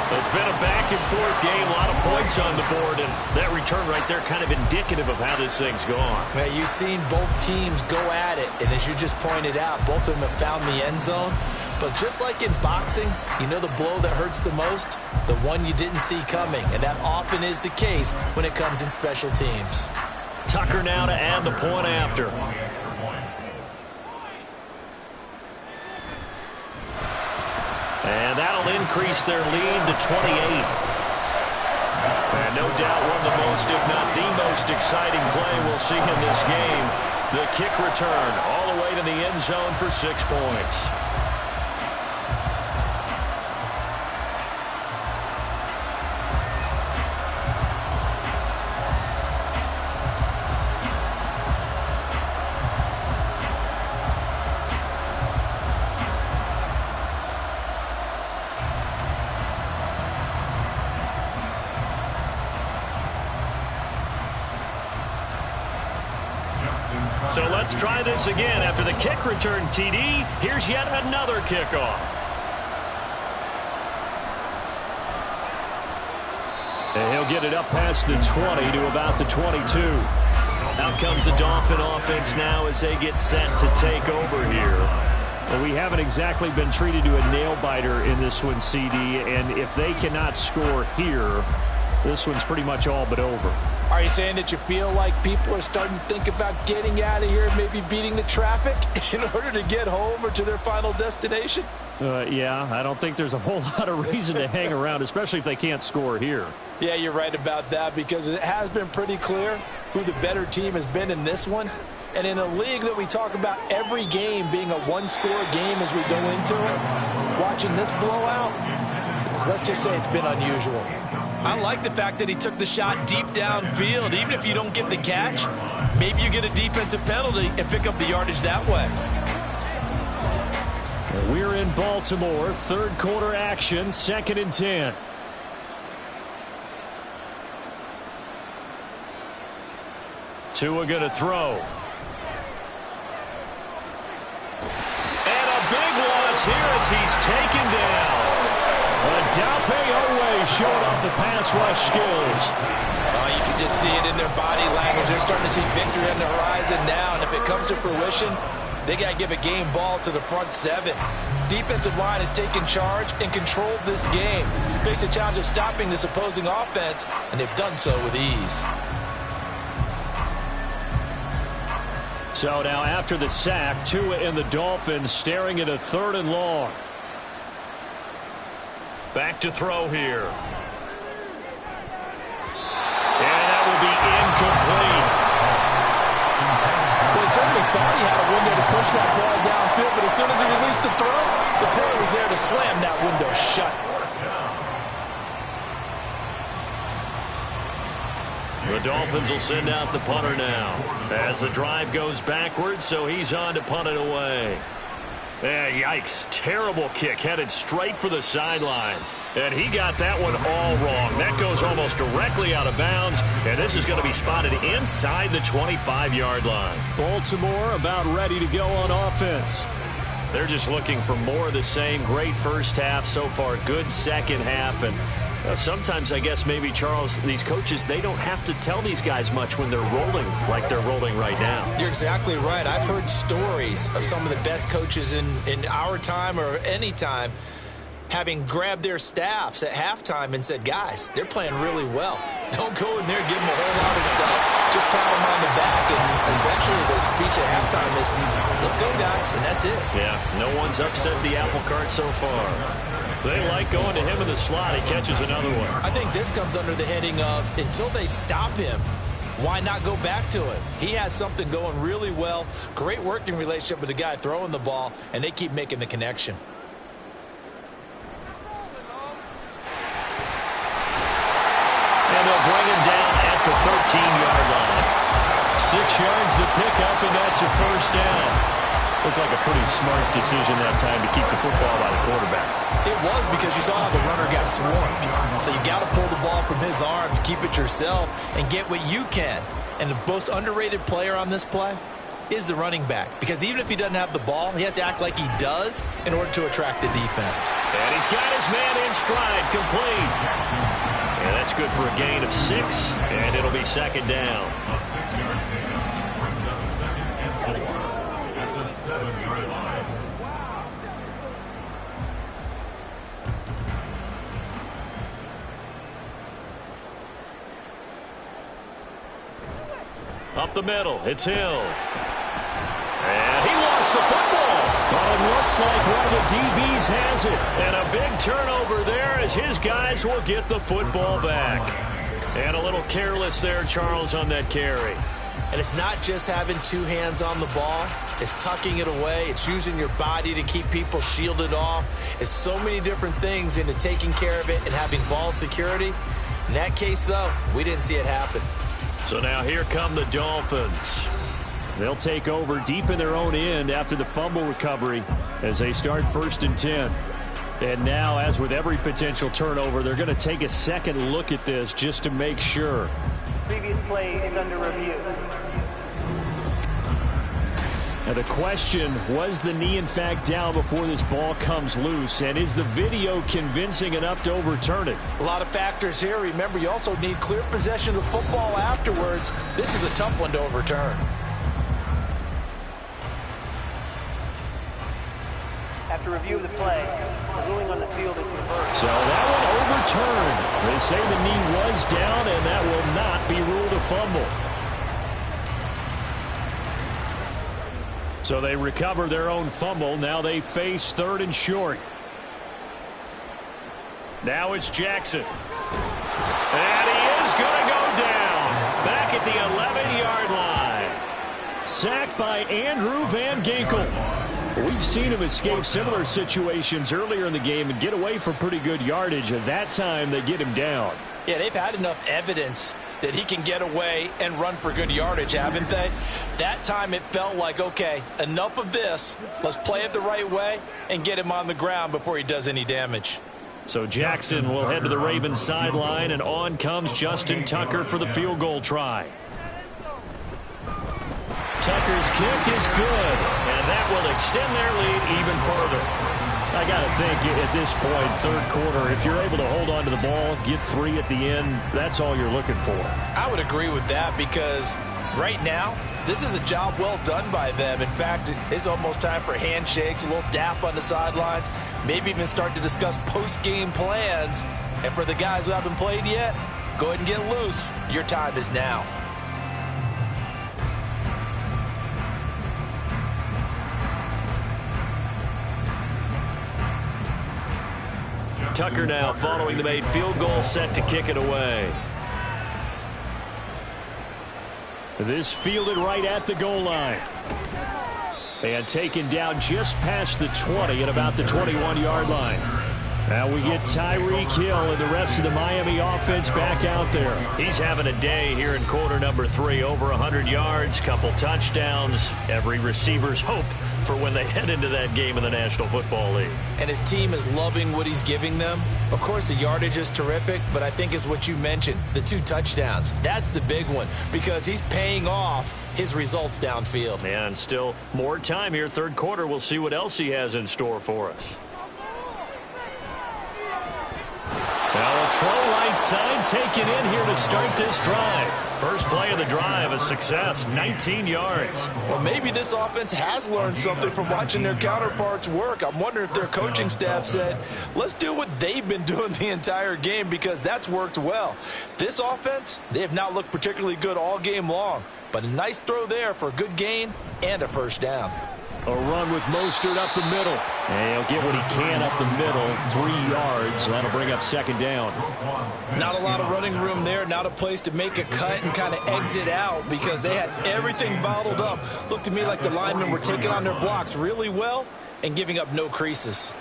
Speaker 2: It's been a back-and-forth game, a lot of points on the board, and that return right there kind of indicative of how this thing's gone.
Speaker 6: Yeah, you've seen both teams go at it, and as you just pointed out, both of them have found the end zone. But just like in boxing, you know the blow that hurts the most? The one you didn't see coming, and that often is the case when it comes in special teams.
Speaker 2: Tucker now to add the point after. And that'll increase their lead to 28. And no doubt one of the most, if not the most exciting play we'll see in this game. The kick return all the way to the end zone for 6 points. So let's try this again. After the kick return, TD, here's yet another kickoff. And he'll get it up past the 20 to about the 22. Out comes the Dolphin offense now as they get set to take over here. Well, we haven't exactly been treated to a nail-biter in this one, CD, and if they cannot score here, this one's pretty much all but over.
Speaker 3: Are you saying that you feel like people are starting to think about getting out of here, maybe beating the traffic in order to get home or to their final destination?
Speaker 2: Yeah, I don't think there's a whole lot of reason to hang around, especially if they can't score here.
Speaker 3: Yeah, you're right about that because it has been pretty clear who the better team has been in this one. And in a league that we talk about every game being a one-score game as we go into it, watching this blowout, let's just say it's been unusual.
Speaker 6: I like the fact that he took the shot deep downfield. Even if you don't get the catch, maybe you get a defensive penalty and pick up the yardage that way.
Speaker 2: We're in Baltimore, third quarter action, 2nd and 10. Tua going to throw. And a big loss here as he's taken down. Adolphe Owe showing off the pass rush skills.
Speaker 3: You can just see it in their body language. They're starting to see victory on the horizon now, and if it comes to fruition, they got to give a game ball to the front 7. Defensive line has taken charge and controlled this game. Face a challenge of stopping this opposing offense, and they've done so with ease.
Speaker 2: So now after the sack, Tua and the Dolphins staring at a 3rd and long. Back to throw here. And that will be incomplete.
Speaker 3: Well, he certainly thought he had a window to push that ball downfield, but as soon as he released the throw, the player was there to slam that window shut.
Speaker 2: The Dolphins will send out the punter now as the drive goes backwards, so he's on to punt it away. Yikes. Terrible kick headed straight for the sidelines. And he got that one all wrong. That goes almost directly out of bounds, and this is going to be spotted inside the 25-yard line.
Speaker 5: Baltimore about ready to go on offense.
Speaker 2: They're just looking for more of the same. Great first half so far. Good second half. And sometimes, I guess, maybe, Charles, these coaches, they don't have to tell these guys much when they're rolling like they're rolling right now.
Speaker 6: You're exactly right. I've heard stories of some of the best coaches in our time or any time having grabbed their staffs at halftime and said, guys, they're playing really well. Don't go in there and give them a whole lot of stuff. Just pat them on the back. And essentially the speech at halftime is, let's go, guys, and that's it.
Speaker 2: Yeah, no one's upset the apple cart so far. They like going to him in the slot. He catches another one.
Speaker 6: I think this comes under the heading of, until they stop him, why not go back to it? He has something going really well. Great working relationship with the guy throwing the ball, and they keep making the connection.
Speaker 2: And they'll bring him down at the 13-yard line. 6 yards the pickup, and that's a first down. Looked like a pretty smart decision that time to keep the football by the quarterback.
Speaker 6: It was, because you saw how the runner got swarmed. So you got to pull the ball from his arms, keep it yourself, and get what you can. And the most underrated player on this play is the running back. Because even if he doesn't have the ball, he has to act like he does in order to attract the defense.
Speaker 2: And he's got his man in stride, complete. And that's good for a gain of 6, and it'll be second down.
Speaker 4: A 6-yard gain brings up second and 4 at the 7-yard line.
Speaker 2: Up the middle, it's Hill. And he lost the football. Well, it looks like one of the DBs has it. And a big turnover there as his guys will get the football back. And a little careless there, Charles, on that carry.
Speaker 6: And it's not just having 2 hands on the ball. It's tucking it away. It's using your body to keep people shielded off. It's so many different things into taking care of it and having ball security. In that case, though, we didn't see it happen.
Speaker 2: So now here come the Dolphins. They'll take over deep in their own end after the fumble recovery as they start 1st and 10. And now, as with every potential turnover, they're going to take a second look at this just to make sure.
Speaker 8: Previous play is under review.
Speaker 5: Now the question, was the knee in fact down before this ball comes loose? And is the video convincing enough to overturn it?
Speaker 6: A lot of factors here. Remember, you also need clear possession of the football afterwards. This is a tough one to overturn.
Speaker 8: After review of the play, the ruling on the field is reversed.
Speaker 5: So that one overturned. They say the knee was down, and that will not be ruled a fumble. So they recover their own fumble. Now they face 3rd and short. Now it's Jackson. And he is going to go down. Back at the 11-yard line. Sacked by Andrew Van Ginkel. We've seen him escape similar situations earlier in the game and get away for pretty good yardage. At that time, they get him down.
Speaker 6: Yeah, they've had enough evidence that he can get away and run for good yardage, haven't they? That time it felt like, okay, enough of this. Let's play it the right way and get him on the ground before he does any damage.
Speaker 5: So Jackson will head to the Ravens sideline, and on comes Justin Tucker for the field goal try. Tucker's kick is good, and that will extend their lead even further. I got to think at this point, 3rd quarter, if you're able to hold on to the ball, get 3 at the end, that's all you're looking for.
Speaker 6: I would agree with that, because right now, this is a job well done by them. In fact, it's almost time for handshakes, a little dap on the sidelines, maybe even start to discuss post-game plans. And for the guys who haven't played yet, go ahead and get loose. Your time is now.
Speaker 2: Tucker now following the made field goal, set to kick it away.
Speaker 5: This fielded right at the goal line. And taken down just past the 20 at about the 21-yard line. Now we get Tyreek Hill and the rest of the Miami offense back out there.
Speaker 2: He's having a day here in quarter number 3. Over 100 yards, couple touchdowns. Every receiver's hope for when they head into that game in the National Football League.
Speaker 6: And his team is loving what he's giving them. Of course, the yardage is terrific, but I think it's what you mentioned, the 2 touchdowns. That's the big one because he's paying off his results downfield.
Speaker 2: And still more time here. Third quarter, we'll see what else he has in store for us. Well, a throw right side taken in here to start this drive. First play of the drive, a success, 19 yards.
Speaker 3: Well, maybe this offense has learned something from watching their counterparts work. I'm wondering if their coaching staff said, let's do what they've been doing the entire game because that's worked well. This offense, they have not looked particularly good all game long, but a nice throw there for a good gain and a first down.
Speaker 5: A run with Mostert up the middle. And he'll get what he can up the middle, 3 yards. That'll bring up second down.
Speaker 6: Not a lot of running room there, not a place to make a cut and kind of exit out because they had everything bottled up. Looked to me like the linemen were taking on their blocks really well and giving up no creases.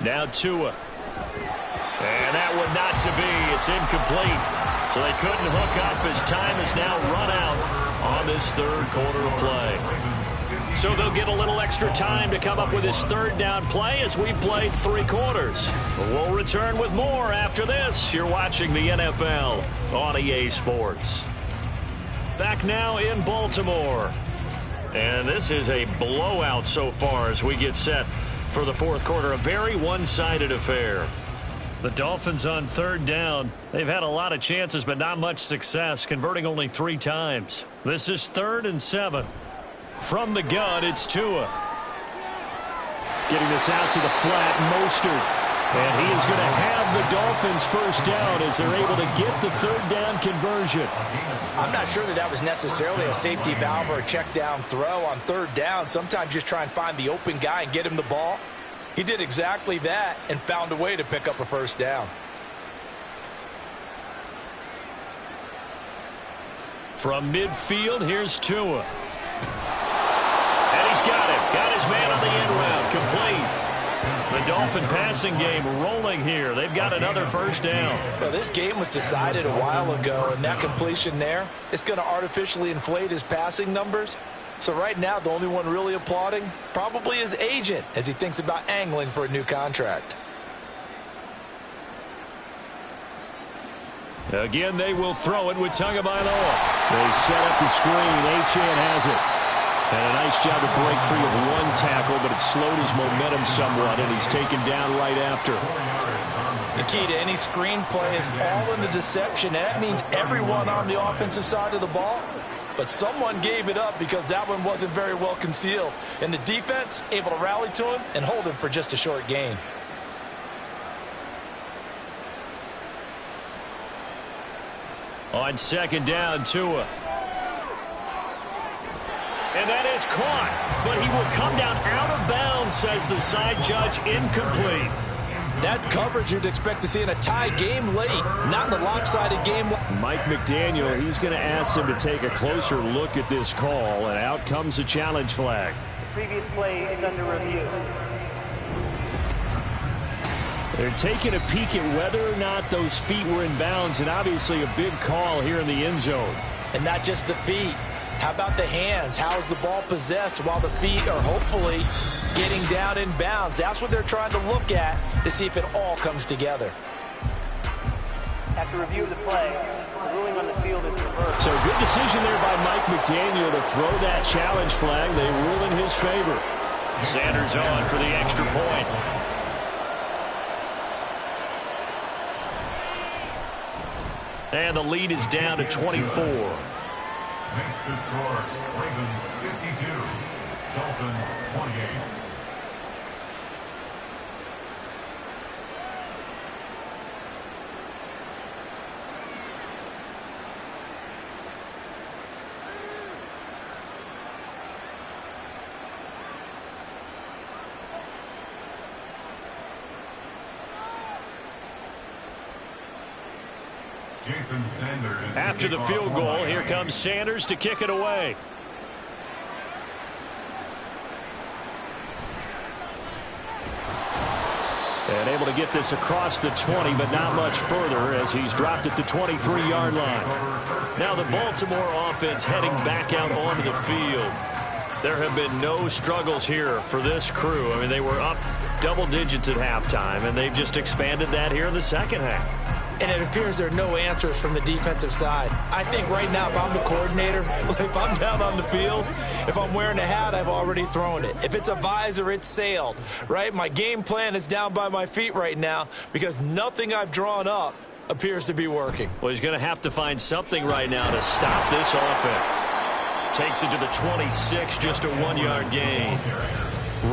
Speaker 2: Now Tua. And that one not to be. It's incomplete. So they couldn't hook up as time is now run out on this third quarter of play. So they'll get a little extra time to come up with his third down play as we played 3 quarters. We'll return with more after this. You're watching the NFL on EA Sports. Back now in Baltimore. And this is a blowout so far as we get set for the fourth quarter. A very one-sided affair. The Dolphins on third down. They've had a lot of chances, but not much success, converting only 3 times. This is 3rd and 7. From the gun, it's Tua.
Speaker 5: Getting this out to the flat, Mostert. And he is going to have the Dolphins first down as they're able to get the third down conversion.
Speaker 3: I'm not sure that was necessarily a safety valve or a check down throw on third down. Sometimes just try and find the open guy and get him the ball. He did exactly that and found a way to pick up a first down.
Speaker 2: From midfield, here's Tua. And he's got it. Got his man on the end route. Complete. The Dolphin passing game rolling here. They've got another first down.
Speaker 3: Well, this game was decided a while ago, and that completion there, it's going to artificially inflate his passing numbers. So right now, the only one really applauding probably his agent as he thinks about angling for a new contract.
Speaker 5: Again, they will throw it with Tagovailoa. They set up the screen. Achane has it. And a nice job to break free of 1 tackle, but it slowed his momentum somewhat, and he's taken down right after.
Speaker 3: The key to any screen play is all in the deception. And that means everyone on the offensive side of the ball. But someone gave it up because that one wasn't very well concealed. And the defense able to rally to him and hold him for just a short gain.
Speaker 2: On second down, Tua. And that is caught. But he will come down out of bounds, says the side judge. Incomplete.
Speaker 3: That's coverage you'd expect to see in a tie game late, not in the lopsided game.
Speaker 5: Mike McDaniel, he's going to ask him to take a closer look at this call, and out comes a challenge flag.
Speaker 8: The previous play is under review.
Speaker 5: They're taking a peek at whether or not those feet were in bounds, and obviously a big call here in the end zone.
Speaker 3: And not just the feet. How about the hands? How is the ball possessed while the feet are hopefully getting down in bounds? That's what they're trying to look at to see if it all comes together.
Speaker 8: After review of the play, the ruling on the field is reversed.
Speaker 5: So good decision there by Mike McDaniel to throw that challenge flag. They rule in his favor.
Speaker 2: Sanders on for the extra point. And the lead is down to 24.
Speaker 4: Makes the score Ravens 52, Dolphins 28.
Speaker 2: After the field goal, here comes Sanders to kick it away.
Speaker 5: And able to get this across the 20, but not much further as he's dropped it to 23-yard line. Now the Baltimore offense heading back out onto the field. There have been no struggles here for this crew. I mean, they were up double digits at halftime, and they've just expanded that here in the second half.
Speaker 3: And it appears there are no answers from the defensive side. I think right now, if I'm the coordinator, if I'm down on the field, if I'm wearing a hat, I've already thrown it. If it's a visor, it's sailed, right? My game plan is down by my feet right now because nothing I've drawn up appears to be working.
Speaker 5: Well, he's going to have to find something right now to stop this offense. Takes it to the 26, just a 1-yard gain.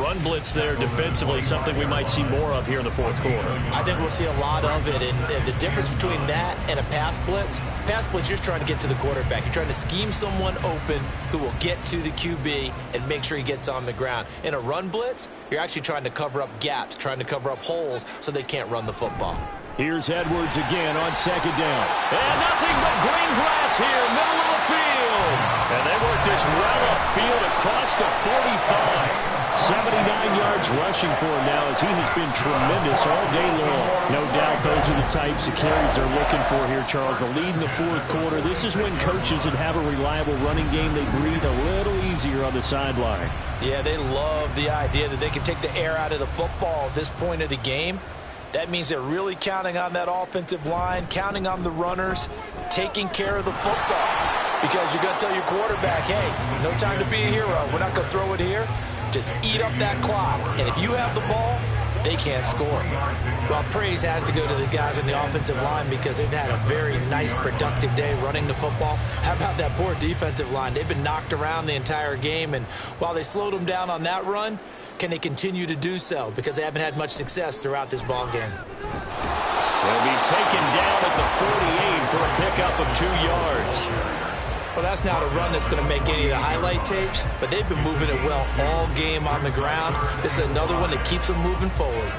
Speaker 5: Run blitz there defensively, something we might see more of here in the fourth quarter.
Speaker 3: I think we'll see a lot of it, and the difference between that and a pass blitz, you're just trying to get to the quarterback. You're trying to scheme someone open who will get to the QB and make sure he gets on the ground. In a run blitz, you're actually trying to cover up gaps, trying to cover up holes so they can't run the football.
Speaker 5: Here's Edwards again on second down. And nothing but green grass here, middle of the field. And they work this well upfield across the 45. 79 yards rushing for him now as he has been tremendous all day long. No doubt those are the types of carries they're looking for here, Charles. The lead in the fourth quarter. This is when coaches that have a reliable running game, they breathe a little easier on the sideline.
Speaker 3: Yeah, they love the idea that they can take the air out of the football at this point of the game. That means they're really counting on that offensive line, counting on the runners, taking care of the football. Because you're going to tell your quarterback, hey, no time to be a hero. We're not going to throw it here. Just eat up that clock. And if you have the ball, they can't score. Well, praise has to go to the guys in the offensive line because they've had a very nice, productive day running the football. How about that poor defensive line? They've been knocked around the entire game, and while they slowed them down on that run, can they continue to do so? Because they haven't had much success throughout this ball game.
Speaker 5: They'll be taken down at the 48 for a pickup of 2 yards.
Speaker 3: Well, that's not a run that's going to make any of the highlight tapes, but they've been moving it well all game on the ground. This is another one that keeps them moving forward.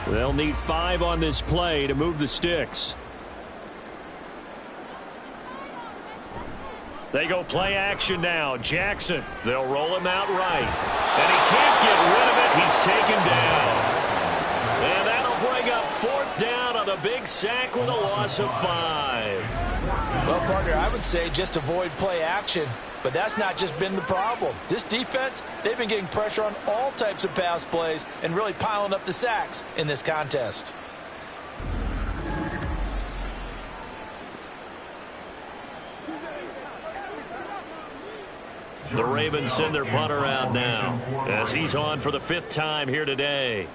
Speaker 5: They'll need 5 on this play to move the sticks. They go play action now. Jackson, they'll roll him out right. And he can't get rid of it. He's taken down. And that'll bring up 4th down on a big sack with a loss of 5.
Speaker 3: Well, partner, I would say just avoid play action. But that's not just been the problem. This defense, they've been getting pressure on all types of pass plays and really piling up the sacks in this contest.
Speaker 5: The Ravens send their punter out now as he's on for the 5th time here today.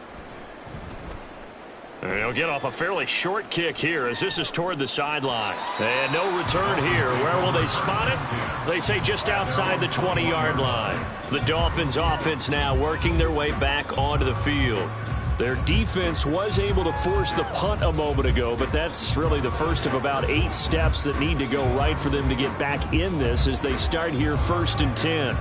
Speaker 5: And he'll get off a fairly short kick here as this is toward the sideline. And no return here. Where will they spot it? They say just outside the 20-yard line. The Dolphins offense now working their way back onto the field. Their defense was able to force the punt a moment ago, but that's really the first of about 8 steps that need to go right for them to get back in this as they start here 1st and 10.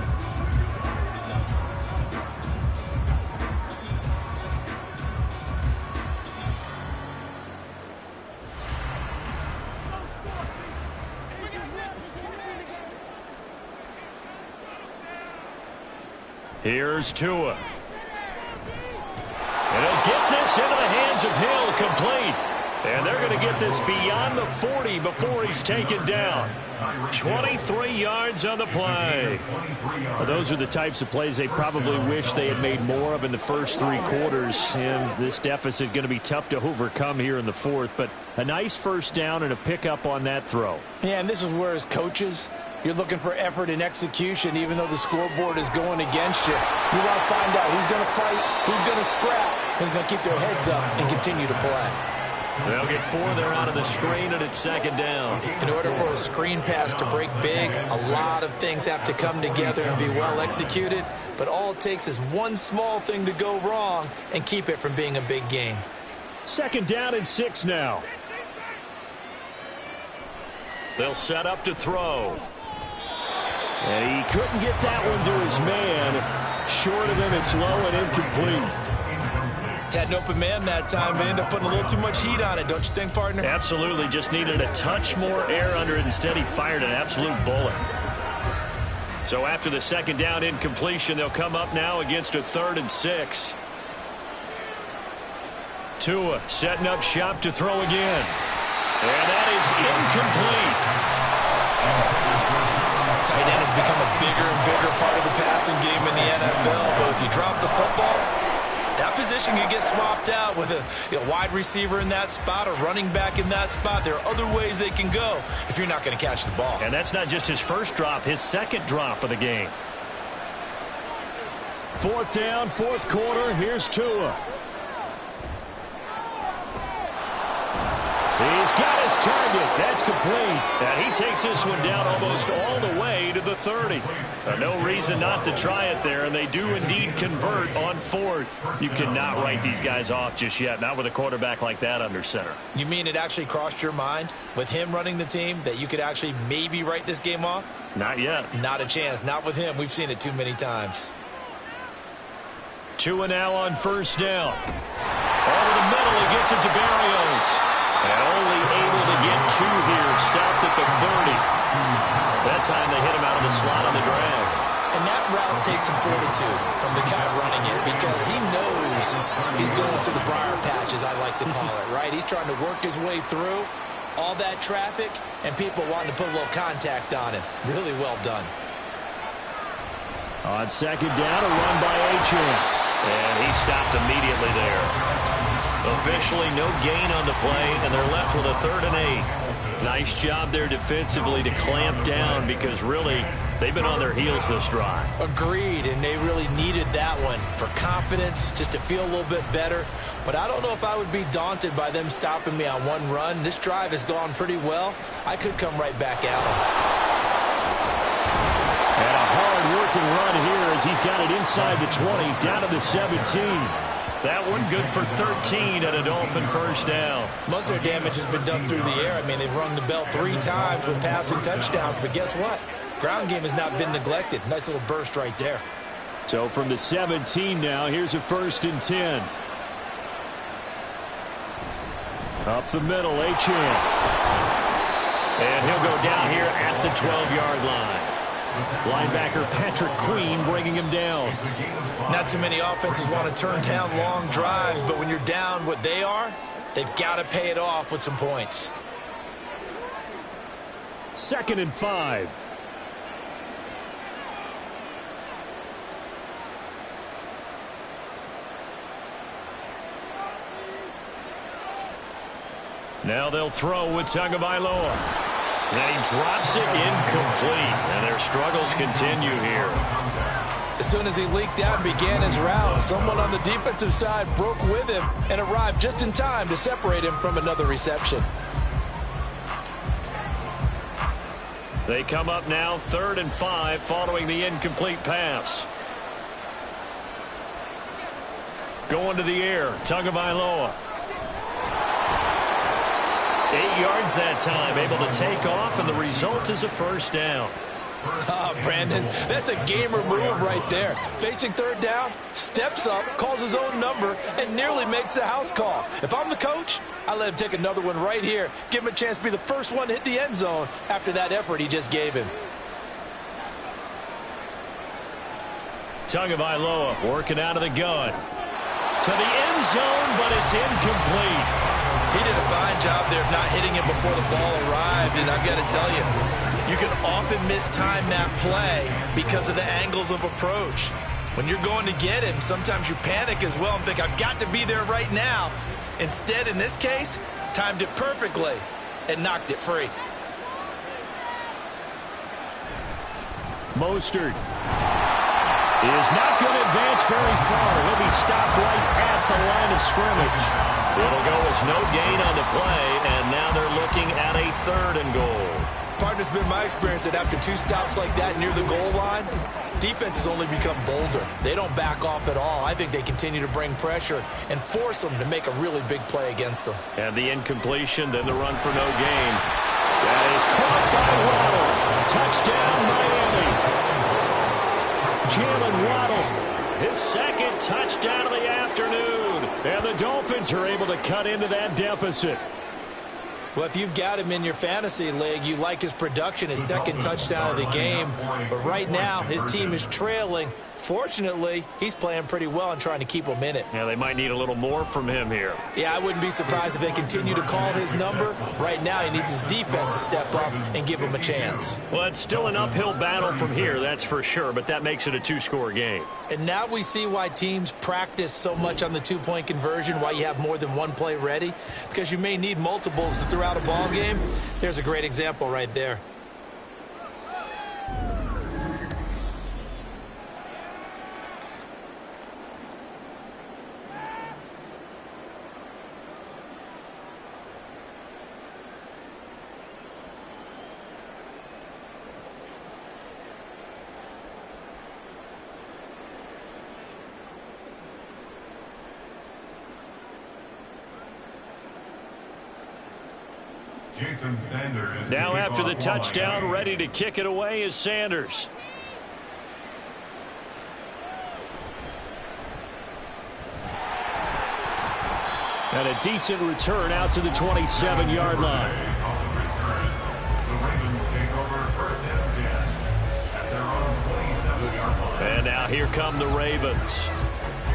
Speaker 5: Here's Tua. And he'll get this into the hands of Hill, complete. And they're going to get this beyond the 40 before he's taken down. 23 yards on the play. Well, those are the types of plays they probably wish they had made more of in the first 3 quarters. And this deficit going to be tough to overcome here in the 4th. But a nice 1st down and a pickup on that throw.
Speaker 3: Yeah, and this is where as coaches, you're looking for effort and execution even though the scoreboard is going against you. You want to find out who's going to fight, who's going to scrap, who's going to keep their heads up and continue to play.
Speaker 5: They'll get 4 there out of the screen, and it's 2nd down.
Speaker 3: In order for a screen pass to break big, a lot of things have to come together and be well executed. But all it takes is one small thing to go wrong and keep it from being a big game.
Speaker 5: 2nd down and 6 now. They'll set up to throw. And he couldn't get that one to his man. Short of him, it's low and incomplete.
Speaker 3: Had an open man that time, but ended up putting a little too much heat on it, don't you think, partner?
Speaker 5: Absolutely. Just needed a touch more air under it. Instead, he fired an absolute bullet.
Speaker 2: So after the second down incompletion, they'll come up now against a 3rd and 6. Tua setting up shop to throw again. And that is incomplete.
Speaker 6: Tight end has become a bigger and bigger part of the passing game in the NFL. But if you drop the football, that position can get swapped out with a wide receiver in that spot, a running back in that spot. There are other ways they can go if you're not going to catch the ball.
Speaker 2: And that's not just his first drop, his second drop of the game.
Speaker 5: 4th down, 4th quarter. Here's Tua. He's got his target. That's complete.
Speaker 2: And he takes this one down almost all the way to the 30. No reason not to try it there, and they do indeed convert on 4th. You cannot write these guys off just yet, not with a quarterback like that under center.
Speaker 6: You mean it actually crossed your mind with him running the team that you could actually maybe write this game off?
Speaker 2: Not yet.
Speaker 6: Not a chance. Not with him. We've seen it too many times.
Speaker 2: Tua now on 1st down. Over the middle, he gets it to Barrios. And only able to get 2 here. Stopped at the 30. That time they hit him out of the slot on the drag.
Speaker 6: And that route takes some fortitude from the guy running it because he knows he's going through the briar patch, as I like to call it, right? He's trying to work his way through all that traffic and people wanting to put a little contact on him. Really well done.
Speaker 5: On 2nd down, a run by Achane.
Speaker 2: And he stopped immediately there. Officially no gain on the play, and they're left with a 3rd and 8. Nice job there defensively to clamp down because really they've been on their heels this drive.
Speaker 6: Agreed, and they really needed that one for confidence, just to feel a little bit better. But I don't know if I would be daunted by them stopping me on one run. This drive has gone pretty well. I could come right back at them.
Speaker 5: And a hard-working run here as he's got it inside the 20, down to the 17.
Speaker 2: That one good for 13 at a Dolphin 1st down.
Speaker 6: Most of their damage has been done through the air. I mean, they've rung the bell 3 times with passing touchdowns, but guess what? Ground game has not been neglected. Nice little burst right there.
Speaker 5: So from the 17 now, here's a 1st and 10. Up the middle, Achane.
Speaker 2: And he'll go down here at the 12-yard line.
Speaker 5: Linebacker Patrick Queen bringing him down.
Speaker 6: Not too many offenses want to turn down long drives, but when you're down what they are, they've got to pay it off with some points.
Speaker 5: 2nd and 5.
Speaker 2: Now they'll throw with Tagovailoa. And he drops it incomplete. And their struggles continue here.
Speaker 6: As soon as he leaked out and began his route, someone on the defensive side broke with him and arrived just in time to separate him from another reception.
Speaker 2: They come up now 3rd and 5 following the incomplete pass. Going to the air, Tagovailoa. 8 yards that time, able to take off, and the result is a 1st down.
Speaker 6: Brandon, that's a gamer move right there. Facing 3rd down, steps up, calls his own number, and nearly makes the house call. If I'm the coach, I let him take another one right here. Give him a chance to be the first one to hit the end zone after that effort he just gave him.
Speaker 2: Tagovailoa working out of the gun. To the end zone, but it's incomplete.
Speaker 6: He did a fine job there of not hitting it before the ball arrived, and I've got to tell you, you can often mistime that play because of the angles of approach. When you're going to get him, sometimes you panic as well and think, I've got to be there right now. Instead, in this case, timed it perfectly and knocked it free.
Speaker 5: Mostert is not going to advance very far. He'll be stopped right at the line of scrimmage.
Speaker 2: It'll go as no gain on the play, and now they're looking at a 3rd and goal.
Speaker 6: Partner, it's been my experience that after 2 stops like that near the goal line, defenses only become bolder. They don't back off at all. I think they continue to bring pressure and force them to make a really big play against them.
Speaker 2: And the incompletion, then the run for no gain. That is caught by Waddle. Touchdown, Miami.
Speaker 5: Jalen Waddle,
Speaker 2: his 2nd touchdown of the afternoon.
Speaker 5: And the Dolphins are able to cut into that deficit.
Speaker 3: Well, if you've got him in your fantasy league, you like his production, his second touchdown of the game. But right now, his team is trailing. Fortunately, he's playing pretty well and trying to keep them in it.
Speaker 5: Yeah, they might need a little more from him here.
Speaker 3: Yeah, I wouldn't be surprised if they continue to call his number. Right now, he needs his defense to step up and give him a chance.
Speaker 5: Well, it's still an uphill battle from here, that's for sure, but that makes it a two-score game.
Speaker 3: And now we see why teams practice so much on the two-point conversion, why you have more than one play ready, because you may need multiples to throw out a ball game. There's a great example right there.
Speaker 5: Now after the touchdown, ready to kick it away is Sanders. And a decent return out to the 27-yard line. And now here come the Ravens.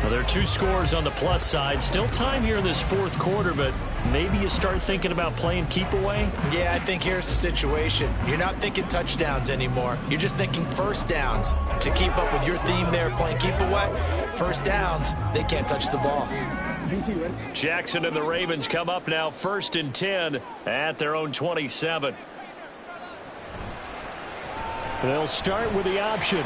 Speaker 5: Well, there are 2 scores on the plus side. Still time here in this fourth quarter, but maybe you start thinking about playing keep away?
Speaker 3: Yeah, I think here's the situation. You're not thinking touchdowns anymore. You're just thinking first downs. To keep up with your theme there, playing keep away, first downs, they can't touch the ball.
Speaker 5: Jackson and the Ravens come up now 1st and 10 at their own 27. They'll start with the option.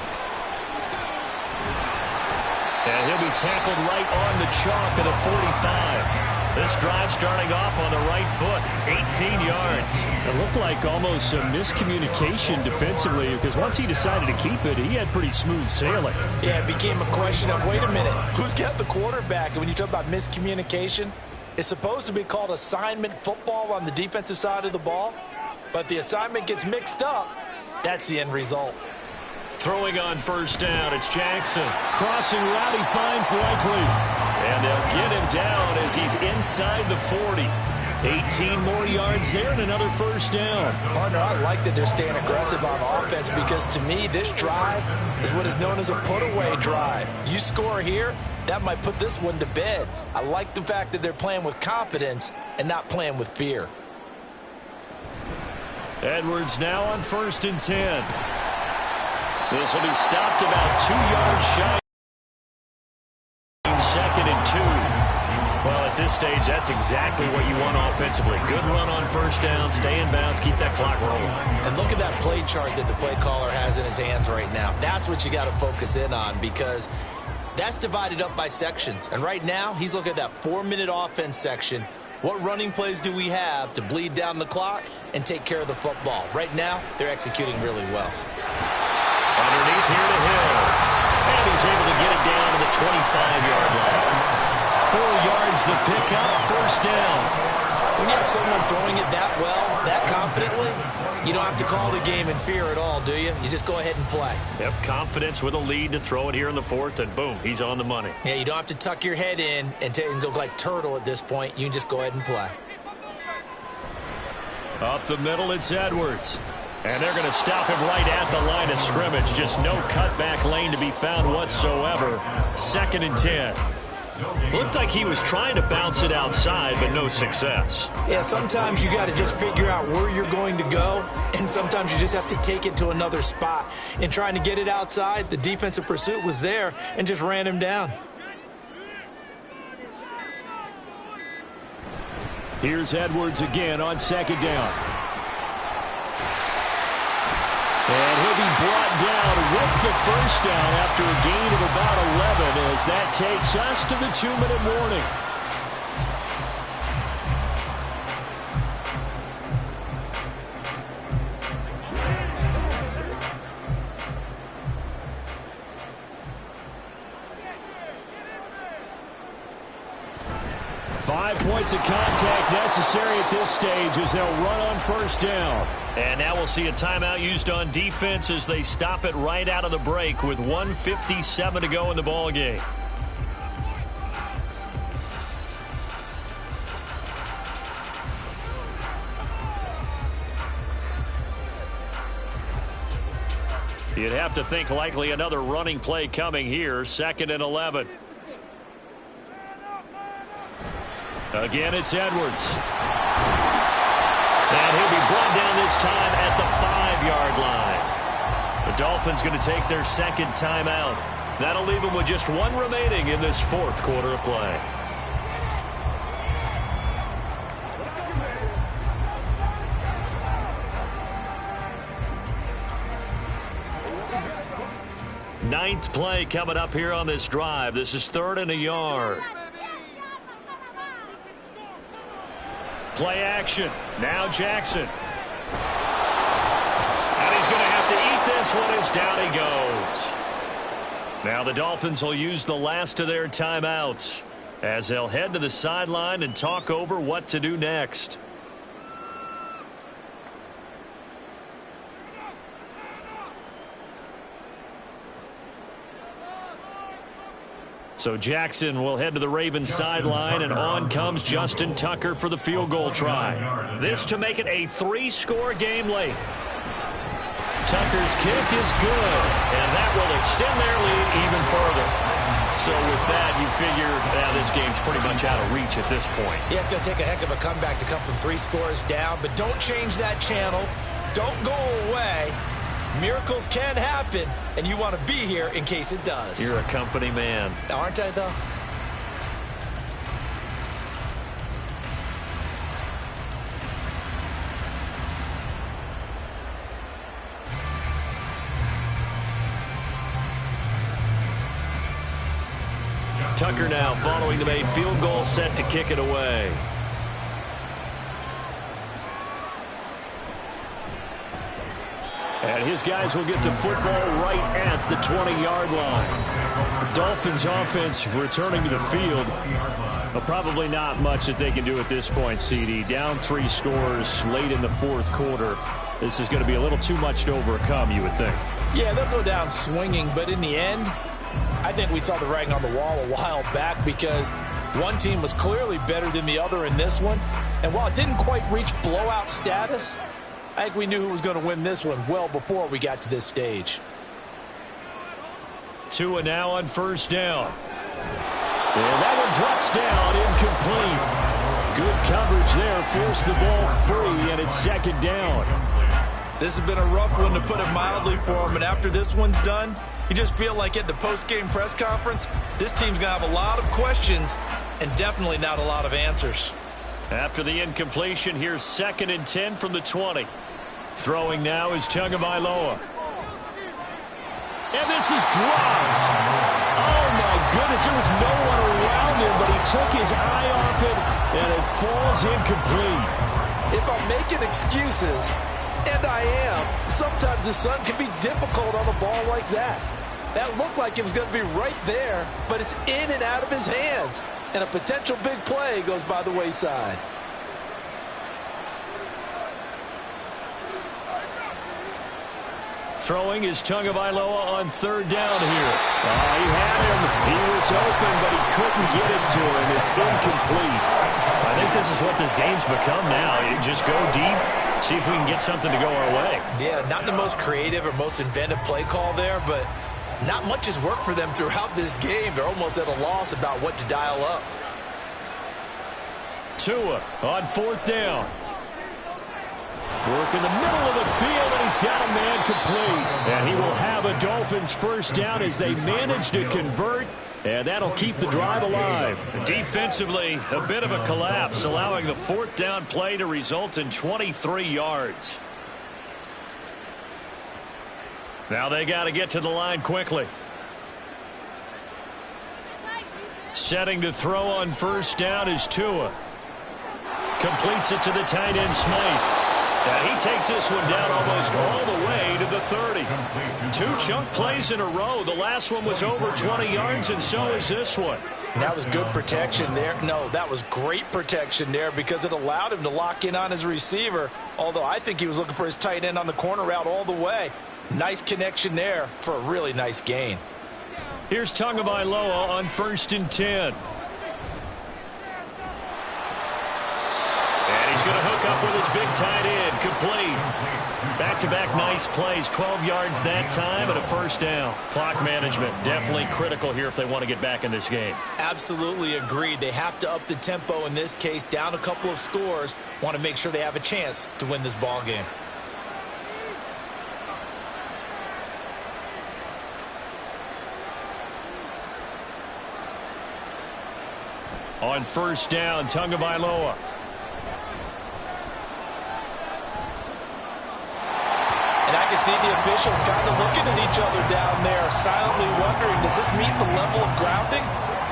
Speaker 5: And he'll be tackled right on the chalk of the 45. This drive starting off on the right foot, 18 yards.
Speaker 2: It looked like almost a miscommunication defensively, because once he decided to keep it, he had pretty smooth sailing.
Speaker 3: Yeah, it became a question of, wait a minute, who's got the quarterback? And when you talk about miscommunication, it's supposed to be called assignment football on the defensive side of the ball. But the assignment gets mixed up, that's the end result.
Speaker 5: Throwing on first down, it's Jackson. Crossing route, he finds Likely. And they'll get him down as he's inside the 40. 18 more yards there and another first down.
Speaker 3: Partner, I like that they're staying aggressive on offense because to me, this drive is what is known as a put-away drive. You score here, that might put this one to bed. I like the fact that they're playing with confidence and not playing with fear.
Speaker 5: Edwards now on 1st and 10. This will be stopped about 2 yards shy. 2nd and 2. Well, at this stage, that's exactly what you want offensively. Good run on first down, stay in bounds, keep that clock rolling.
Speaker 3: And look at that play chart that the play caller has in his hands right now. That's what you got to focus in on because that's divided up by sections. And right now, he's looking at that 4-minute offense section. What running plays do we have to bleed down the clock and take care of the football? Right now, they're executing really well.
Speaker 5: Underneath here to Hill. And he's able to get it down to the 25-yard line. 4 yards the pickup, first down.
Speaker 3: When you have someone throwing it that well, that confidently, you don't have to call the game in fear at all, do you? You just go ahead and play.
Speaker 5: Yep, confidence with a lead to throw it here in the fourth, and boom, he's on the money.
Speaker 3: Yeah, you don't have to tuck your head in and look like turtle at this point. You can just go ahead and play.
Speaker 5: Up the middle, it's Edwards. And they're going to stop him right at the line of scrimmage. Just no cutback lane to be found whatsoever. 2nd and 10. Looked like he was trying to bounce it outside, but no success.
Speaker 3: Yeah, sometimes you got to just figure out where you're going to go, and sometimes you just have to take it to another spot. In trying to get it outside, the defensive pursuit was there and just ran him down.
Speaker 2: Here's Edwards again on 2nd down. And he'll be brought down with the first down after a gain of about 11 as that takes us to the 2-minute warning. 5 points of contact necessary at this stage as they'll run on first down.
Speaker 5: And now we'll see a timeout used on defense as they stop it right out of the break with 1:57 to go in the ball game.
Speaker 2: You'd have to think likely another running play coming here. 2nd and 11. Again, it's Edwards. And he'll be brought down this time at the 5-yard line. The Dolphins going to take their 2nd timeout. That'll leave them with just 1 remaining in this 4th quarter of play. Ninth play coming up here on this drive. This is 3rd and a yard. Play action. Now Jackson. And he's going to have to eat this one as down he goes. Now the Dolphins will use the last of their timeouts as they'll head to the sideline and talk over what to do next. So Jackson will head to the Ravens sideline, and on comes Justin Tucker for the field goal try. This to make it a 3-score game late. Tucker's kick is good, and that will extend their lead even further. So with that, you figure this game's pretty much out of reach at this point.
Speaker 6: Yeah, it's going to take a heck of a comeback to come from 3 scores down, but don't change that channel. Don't go away. Miracles can happen, and you want to be here in case it does.
Speaker 2: You're a company man.
Speaker 6: Aren't I, though?
Speaker 2: Tucker now following the made field goal, set to kick it away. And his guys will get the football right at the 20-yard line. The Dolphins offense returning to the field, but probably not much that they can do at this point, CD. Down 3 scores late in the 4th quarter. This is going to be a little too much to overcome, you would think.
Speaker 3: Yeah, they'll go down swinging, but in the end, I think we saw the writing on the wall a while back because one team was clearly better than the other in this one. And while it didn't quite reach blowout status, I think we knew who was going to win this one well before we got to this stage.
Speaker 2: Tua now on 1st down. And that one drops down, incomplete. Good coverage there, forced the ball free, and it's 2nd down.
Speaker 6: This has been a rough one, to put it mildly, for him, and after this one's done, you just feel like at the post-game press conference, this team's going to have a lot of questions and definitely not a lot of answers.
Speaker 2: After the incompletion, here's 2nd and 10 from the 20. Throwing now is Tagovailoa. And this is dropped. Oh, my goodness. There was no one around him, but he took his eye off it, and it falls incomplete.
Speaker 3: If I'm making excuses, and I am, sometimes the sun can be difficult on a ball like that. That looked like it was going to be right there, but it's in and out of his hands. And a potential big play goes by the wayside.
Speaker 2: Throwing is Tagovailoa on 3rd down here. He had him. He was open, but he couldn't get it to him. It's incomplete. I think this is what this game's become now. You just go deep, see if we can get something to go our way.
Speaker 6: Yeah, not the most creative or most inventive play call there, but not much has worked for them throughout this game. They're almost at a loss about what to dial up.
Speaker 2: Tua on 4th down. Work in the middle of the field, and he's got a man complete. And he will have a Dolphins 1st down as they manage to convert, and that'll keep the drive alive. Defensively, a bit of a collapse, allowing the 4th down play to result in 23 yards. Now they got to get to the line quickly. Setting to throw on 1st down is Tua. Completes it to the tight end, Smythe. And he takes this one down almost all the way to the 30. 2 chunk plays in a row. The last one was over 20 yards, and so is this one.
Speaker 3: That was good protection there. No, that was great protection there because it allowed him to lock in on his receiver, although I think he was looking for his tight end on the corner route all the way. Nice connection there for a really nice gain.
Speaker 2: Here's Tagovailoa on 1st and 10. And he's going to hook up with his big tight end, complete. Back-to-back nice plays, 12 yards that time and a first down. Clock management, definitely critical here if they want to get back in this game.
Speaker 6: Absolutely agreed. They have to up the tempo in this case, down a couple of scores. Want to make sure they have a chance to win this ball game.
Speaker 2: On first down, Tagovailoa.
Speaker 3: And I can see the officials kind of looking at each other down there, silently wondering, does this meet the level of grounding?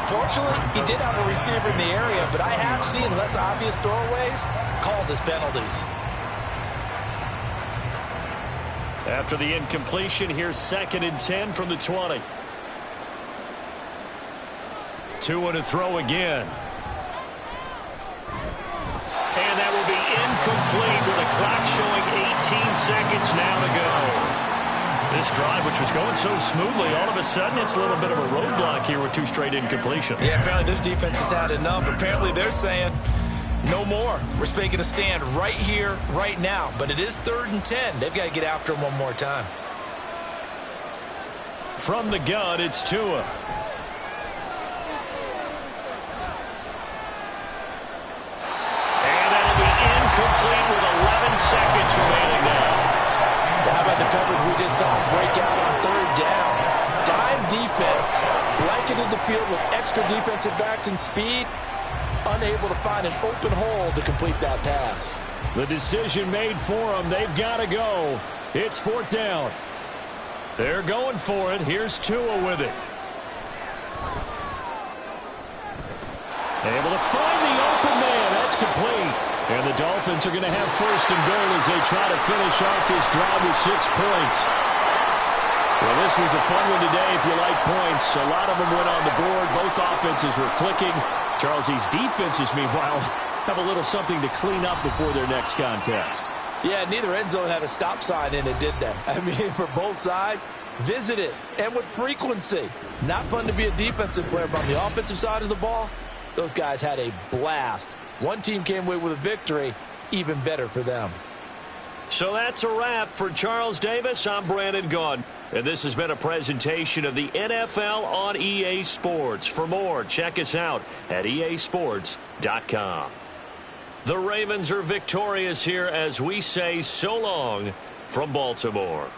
Speaker 3: Fortunately, he did have a receiver in the area, but I have seen less obvious throwaways called as penalties.
Speaker 2: After the incompletion, here's 2nd and 10 from the 20. 2 to throw again. And that will be incomplete with a clock showing 18 seconds now to go. This drive, which was going so smoothly, all of a sudden it's a little bit of a roadblock here with 2 straight incompletions.
Speaker 6: Yeah, apparently this defense has had enough. Apparently they're saying no more. We're making a stand right here, right now. But it is 3rd and 10. They've got to get after him one more time.
Speaker 2: From the gun, it's Tua. Complete with 11 seconds remaining now.
Speaker 3: How about the coverage we just saw break out on 3rd down? Dime defense, blanketed the field with extra defensive backs and speed, unable to find an open hole to complete that pass.
Speaker 5: The decision made for them. They've got to go. It's 4th down.
Speaker 2: They're going for it. Here's Tua with it.
Speaker 5: Able to find the open man. That's complete. And the Dolphins are going to have 1st and goal as they try to finish off this drive with 6 points. Well, this was a fun one today if you like points. A lot of them went on the board. Both offenses were clicking. Charles, these defenses, meanwhile, have a little something to clean up before their next contest.
Speaker 3: Yeah, neither end zone had a stop sign in it, did they? I mean, for both sides, visit it, and with frequency. Not fun to be a defensive player, but on the offensive side of the ball, those guys had a blast. One team came away with a victory, even better for them.
Speaker 2: So that's a wrap for Charles Davis. I'm Brandon Gunn. And this has been a presentation of the NFL on EA Sports. For more, check us out at easports.com. The Ravens are victorious here as we say so long from Baltimore.